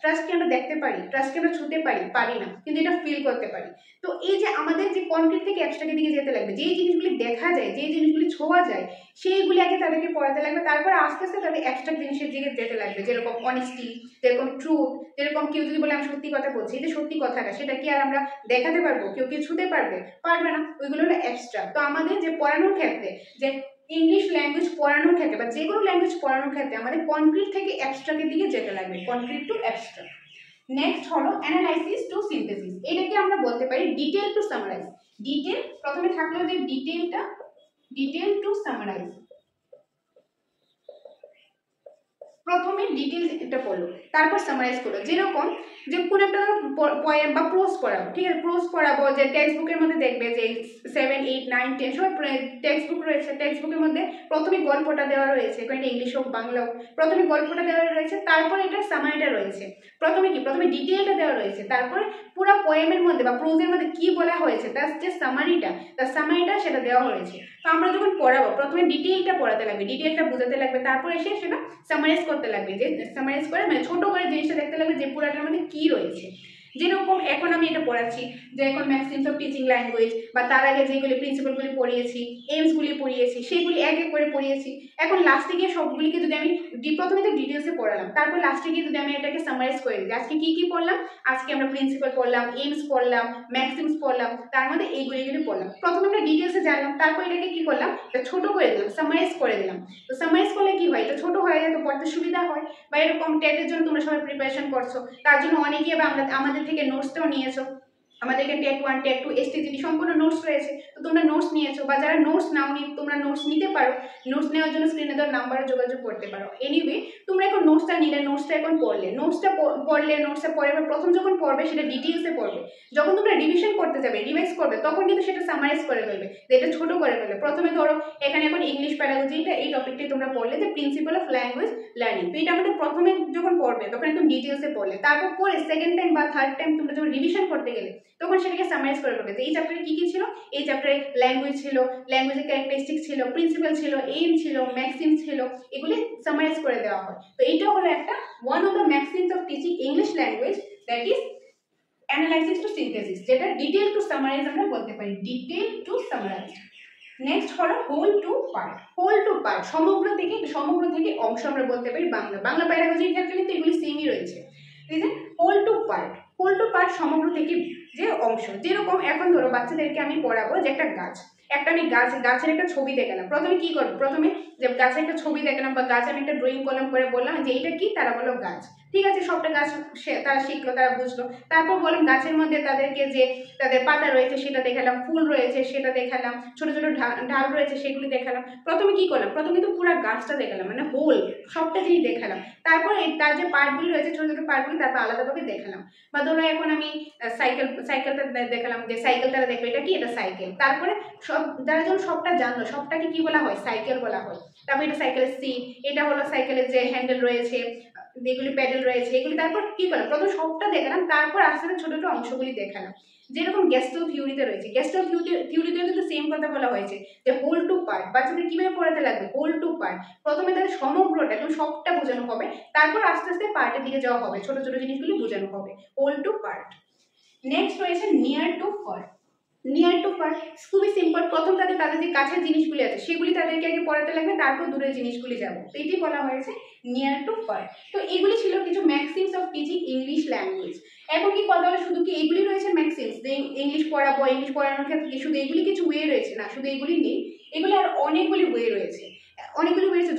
ট্রাস্টকে আমরা দেখতে পারি, ট্রাস্টকে আমরা ছুঁতে পারি না, কিন্তু এটা ফিল করতে পারি। তো এই যে আমাদের যে কনক্রিট থেকে অ্যাবস্ট্রাক্টের দিকে যেতে লাগবে, যেই জিনিসগুলি দেখা যায়, যেই জিনিসগুলি ছোঁয়া যায়, সেইগুলি আগে তাদেরকে পড়াতে লাগবে। তারপর আস্তে আস্তে তাদের অ্যাবস্ট্রাক্ট জিনিসের দিকে যেতে লাগবে, যেরকম অনেস্টি, যেরকম ট্রুথ। যেরকম কেউ যদি বলে আমি সত্যি কথা বলছি, এটা সত্যি কথাটা, সেটা কি আর আমরা দেখাতে পারবো? কেউ ছুঁতে পারবে না, ওইগুলো হলো অ্যাবস্ট্রাক্ট। তো আমাদের যে পড়ানোর ক্ষেত্রে, যে ইংলিশ ল্যাঙ্গুয়েজ পড়ানোর ক্ষেত্রে বা যে কোনো ল্যাঙ্গুয়েজ পড়ানোর ক্ষেত্রে আমাদের কনক্রিট থেকে অ্যাবস্ট্রাক্টের দিকে যেতে লাগবে, কনক্রিট টু অ্যাবস্ট্রাক্ট। নেক্সট হলো অ্যানালাইসিস টু সিনথেসিস। এটাকে আমরা বলতে পারি ডিটেল টু সামারাইজ। ডিটেল প্রথমে থাকলো যে ডিটেল টু সামারাইজ। প্রথমে ডিটেলস এটা পড়লো, তারপর সামারাইজ করলো। যেরকম যে কোনো একটা পোয়েম বা প্রোজ পড়াবো, ঠিক আছে, প্রোজ পড়াবো, যে টেক্সট বুকের মধ্যে দেখবে যে 7, 8, 9, 10 সব টেক্সট বুক রয়েছে, টেক্সট বুকের মধ্যে প্রথমে গল্পটা দেওয়া রয়েছে, এটা ইংলিশ হোক বাংলা হোক, প্রথমে গল্পটা দেওয়া রয়েছে, তারপর এটার সামারিটা রয়েছে। প্রথমে কি, প্রথমে ডিটেলটা দেওয়া রয়েছে, তারপরে পুরো পোয়েমের মধ্যে বা প্রোজের মধ্যে কি বলা হয়েছে তার যে সামারিটা সেটা দেওয়া হয়েছে। তো আমরা যখন পড়াবো প্রথমে ডিটেলটা পড়াতে লাগবে, ডিটেলটা বোঝাতে লাগবে, তারপর এসে সেটা সামারাইজ করতে লাগবে, যে সামারাইজ করে মানে ছোট করে জিনিসটা দেখতে লাগবে যে পুরাটার মধ্যে কি রয়েছে। যেরকম এখন আমি এটা পড়াচ্ছি যে এখন ম্যাক্সিমস অফ টিচিং ল্যাঙ্গুয়েজ, বা তার আগে যেগুলি প্রিন্সিপালগুলি পড়িয়েছি, এইমসগুলি পড়িয়েছি, সেগুলি এক এক করে পড়িয়েছি। এখন লাস্টে গিয়ে সবগুলিকে যদি আমি প্রথমে তো ডিটেলসে পড়ালাম, তারপর লাস্টে গিয়ে যদি আমি এটাকে সামারাইজ করে দিই, আজকে কি কি পড়লাম, আজকে আমরা প্রিন্সিপাল পড়লাম, এইমস পড়লাম, ম্যাক্সিমস পড়লাম, তার মধ্যে এইগুলি পড়লাম। প্রথমে আমরা ডিটেলসে জানলাম, তারপর এটাকে কি করলাম, ছোট করে দিলাম, সামারাইজ করে দিলাম। তো সামারাইজ করলে কি হয়, এটা ছোট হয়ে যায়, তো পড়তে সুবিধা হয়। বা এরকম টেটের জন্য তোমরা সবাই প্রিপারেশন করছো, তার জন্য অনেকেই আমাদের থেকে নোটসটাও নিয়েছো। আমাদেরকে টেট 1, টেট 2, STGD সম্পূর্ণ নোটস রয়েছে, তো তোমরা নোটস নিয়েছো, বা যারা নোটস নাওনি তোমরা নোটস নিতে পারো। নোটস নেওয়ার জন্য স্ক্রিনে দেওয়া নাম্বারে যোগাযোগ করতে পারো। এনিওয়ে তোমরা এখন নোটসটা নিলে, নোটসটা এখন পড়লে, নোটসটা পরে প্রথম যখন পড়বে সেটা ডিটেলসে পড়বে। যখন তোমরা রিভিশন করতে যাবে, রিভাইজ করবে, তখন কিন্তু সেটা সামারাইজ করে ফেলবে, এটা ছোট করে ফেলবে। প্রথমে ধরো এখানে এখন ইংলিশ প্যাডাগজি, এই টপিকটাই তোমরা পড়লে যে প্রিন্সিপাল অফ ল্যাঙ্গুয়েজ লার্নিং, তো এটা আমাদের প্রথমে যখন পড়বে তখন একদম ডিটেলসে পড়লে, তারপর পরে সেকেন্ড টাইম বা থার্ড টাইম তোমরা যখন রিভিশন করতে গেলে তখন সেটাকে সামারাইজ করে ফেলবে। এই চ্যাপ্টারে কি কি ছিল, এই চ্যাপ্টারে ল্যাঙ্গুয়েজ ছিল, ল্যাঙ্গুয়েজের ক্যারেক্টারিস্টিক ছিল, প্রিন্সিপাল ছিল, এইম ছিল, ম্যাক্সিম ছিল, এগুলি সামারাইজ করে দেওয়া হয়। তো এইটা হলো একটা one of the maxims of teaching English language, that is analysis to synthesis, যেটা ডিটেল টু সামারাইজ আমরা বলতে পারি, ডিটেল টু সামারাইজ। নেক্সট হলো whole to part. Whole to part সমগ্র থেকে অংশ আমরা বলতে পারি বাংলা প্যাডাগজির ক্ষেত্রে কিন্তু এগুলি সেমই রয়েছে। ঠিক আছে, হোল টু পার্ট সমগ্র থেকে যে অংশ। যেরকম এখন ধরো বাচ্চাদেরকে আমি পড়াবো যে একটা গাছ, আমি গাছের একটা ছবি দেখালাম। প্রথমে কি করবো, প্রথমে যে গাছের একটা ছবি দেখালাম বা গাছ আমি একটা ড্রয়িং করলাম, করে বললাম যে এইটা কি, তারা বললো গাছ। ঠিক আছে, সবটা গাছ তারা শিখলো, তারা বুঝলো। তারপর বললাম গাছের মধ্যে তাদেরকে যে তাদের পাতা রয়েছে সেটা দেখালাম, ফুল রয়েছে সেটা দেখালাম, ছোট ছোট ঢাল রয়েছে সেগুলি দেখালাম। প্রথমে কি করলাম, প্রথমে তো পুরো গাছটা দেখালাম, মানে হোল সবটা জিনিস দেখালাম। তারপর তার যে পার্টগুলি রয়েছে, ছোট ছোট পার্টগুলি তারপর আলাদাভাবে দেখালাম। বা ধরো এখন আমি সাইকেলটা দেখালাম, যে সাইকেল তারা দেখলো এটা কি, এটা সাইকেল। তারপরে যারা যখন সবটা জানলো, সবটাকে কি বলা হয়, সাইকেল বলা হয়। তারপর এটা সাইকেলের সিট, এটা হলো সাইকেলের যে হ্যান্ডেল রয়েছে, যেগুলি প্যাডেল রয়েছে এগুলি। তারপর কি করলাম, প্রথম সবটা দেখালাম, তারপর আস্তে আস্তে ছোট ছোট অংশগুলি দেখালাম। যেরকম গেস্টাল থিওরিতে রয়েছে, গেস্টাল থিওরিতেও কিন্তু সেম কথা বলা হয়েছে যে হোল টু পার্ট। বাচ্চাদের কিভাবে পড়াতে লাগবে, হোল টু পার্ট। প্রথমে তাদের সমগ্রটা একদম সবটা বোঝানো হবে, তারপর আস্তে আস্তে পার্টের দিকে যাওয়া হবে, ছোট ছোট জিনিসগুলি বোঝানো হবে, হোল টু পার্ট। নেক্সট রয়েছে near to far. Near to far খুবই সিম্পল। প্রথম তাদের যে কাছের জিনিসগুলি আছে সেগুলি তাদেরকে আগে পড়াতে লাগবে, তারপর দূরের জিনিসগুলি যাবো, তো এটি বলা হয়েছে নিয়ার টু ফার। তো এগুলি ছিল কিছু maxims of teaching English language. এখন কি কথা হলো, শুধু কি এইগুলি রয়েছে ম্যাক্সিমস, ইংলিশ পড়াবো, ইংলিশ পড়ানোর ক্ষেত্রে কি শুধু এইগুলি কিছু ওয়ে রয়েছে, না, শুধু এইগুলি নেই, এগুলি আর অনেকগুলি ওয়ে রয়েছে।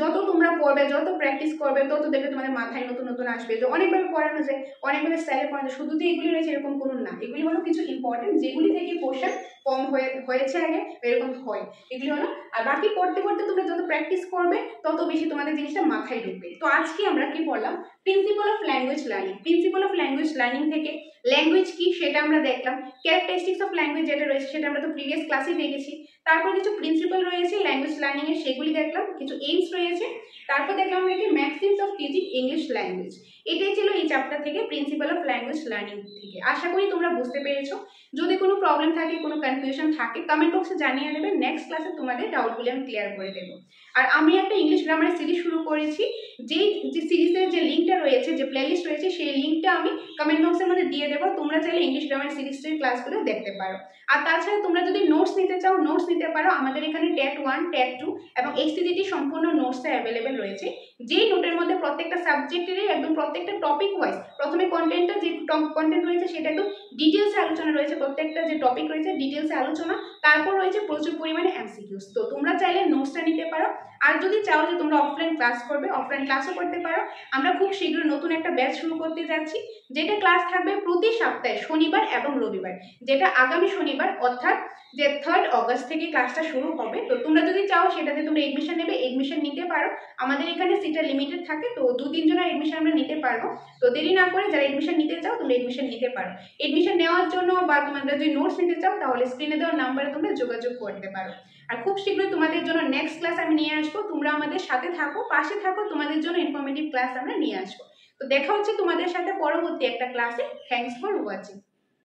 যত তোমরা পড়বে, যত প্র্যাকটিস করবে, তত দেখবে তোমাদের মাথায় নতুন নতুন আসবে, যে অনেকভাবে পড়ানো যায়, অনেকভাবে স্টাইলে পড়ানো যায়। শুধু যে এগুলি রয়েছে এরকম কোনো না, এগুলি হলো কিছু ইম্পর্টেন্ট, যেগুলি থেকে কোশ্চেন কম হয়েছে আগে, এরকম হয়, এগুলি হলো। আর বাকি পড়তে পড়তে তোমরা যত প্র্যাকটিস করবে তত বেশি তোমাদের জিনিসটা মাথায় ঢুকবে। তো আজকে আমরা কি পড়লাম, principal of language learning. Principal of language learning থেকে ল্যাঙ্গুয়েজ কি সেটা আমরা দেখলাম, ক্যারেক্টারিস্টিক্স অফ ল্যাঙ্গুয়েজ যেটা রয়েছে সেটা আমরা তো প্রিভিয়াস ক্লাসেই দেখেছি। তারপর কিছু প্রিন্সিপাল রয়েছে ল্যাঙ্গুয়েজ লার্নিং এর, সেগুলি দেখলাম, কিছু এইমস রয়েছে। তারপর দেখলাম আমরা কি maxims of teaching English language. এটাই ছিল এই চ্যাপ্টার থেকে, প্রিন্সিপাল অফ ল্যাঙ্গুয়েজ লার্নিং থেকে। আশা করি তোমরা বুঝতে পেরেছো। যদি কোনো প্রবলেম থাকে, কোনো কনফিউশন থাকে, কমেন্ট বক্সে জানিয়ে দেবে, নেক্সট ক্লাসে তোমাদের ডাউটগুলি আমি ক্লিয়ার করে দেবো। আর আমি একটা ইংলিশ গ্রামারের সিরিজ শুরু করেছি, যে সিরিজের যে লিঙ্কটা রয়েছে, যে প্লেলিস্ট রয়েছে, সেই লিঙ্কটা আমি কমেন্ট বক্সের মধ্যে দিয়ে দেবো, তোমরা চাইলে ইংলিশ গ্রামার সিরিজটির ক্লাসগুলো দেখতে পারো। আর তাছাড়া তোমরা যদি নোটস নিতে চাও, নোটস নিতে পারো। আমাদের এখানে টেট 1, টেট 2 এবং HTTT সম্পূর্ণ নোটসটা অ্যাভেলেবেল রয়েছে, যেই নোটের মধ্যে প্রত্যেকটা সাবজেক্টেরই একদম প্রত্যেকটা টপিক ওয়াইজ, প্রথমে কন্টেন্টটা যে কন্টেন্ট রয়েছে সেটা একটু ডিটেলসে আলোচনা রয়েছে, প্রত্যেকটা যে টপিক রয়েছে ডিটেলসে আলোচনা, তারপর রয়েছে প্রচুর পরিমাণে MCQs। তো তোমরা চাইলে নোটসটা নিতে পারো। আর যদি চাও যে তোমরা অফলাইন ক্লাস করবে, অফলাইন ক্লাসও করতে পারো। আমরা খুব শীঘ্রই নতুন একটা ব্যাচ শুরু করতে যাচ্ছি, যেটা ক্লাস থাকবে প্রতি সপ্তাহে শনিবার এবং রবিবার, যেটা আগামী শনিবার অর্থাৎ যে 3rd অগস্ট থেকে ক্লাসটা শুরু হবে। তো তোমরা যদি চাও সেটাতে তোমরা এডমিশন নেবে, এডমিশন নিতে পারো। আমাদের এখানে সিটটা লিমিটেড থাকে, তো 2-3 জনের এডমিশন আমরা নিতে পারবো। তো দেরি না করে যারা এডমিশন নিতে চাও তোমরা এডমিশন নিতে পারো। এডমিশন নেওয়ার জন্য বা তোমরা যদি নোটস নিতে চাও তাহলে স্ক্রিনে দেওয়া নাম্বারে তোমরা যোগাযোগ করতে পারো। আর খুব শীঘ্রই তোমাদের জন্য নেক্সট ক্লাস আমি নিয়ে আসবো। তোমরা আমাদের সাথে থাকো, পাশে থাকো, তোমাদের জন্য ইনফরমেটিভ ক্লাস আমরা নিয়ে আসবো। তো দেখা হচ্ছে তোমাদের সাথে পরবর্তী একটা ক্লাসে। Thanks for watching.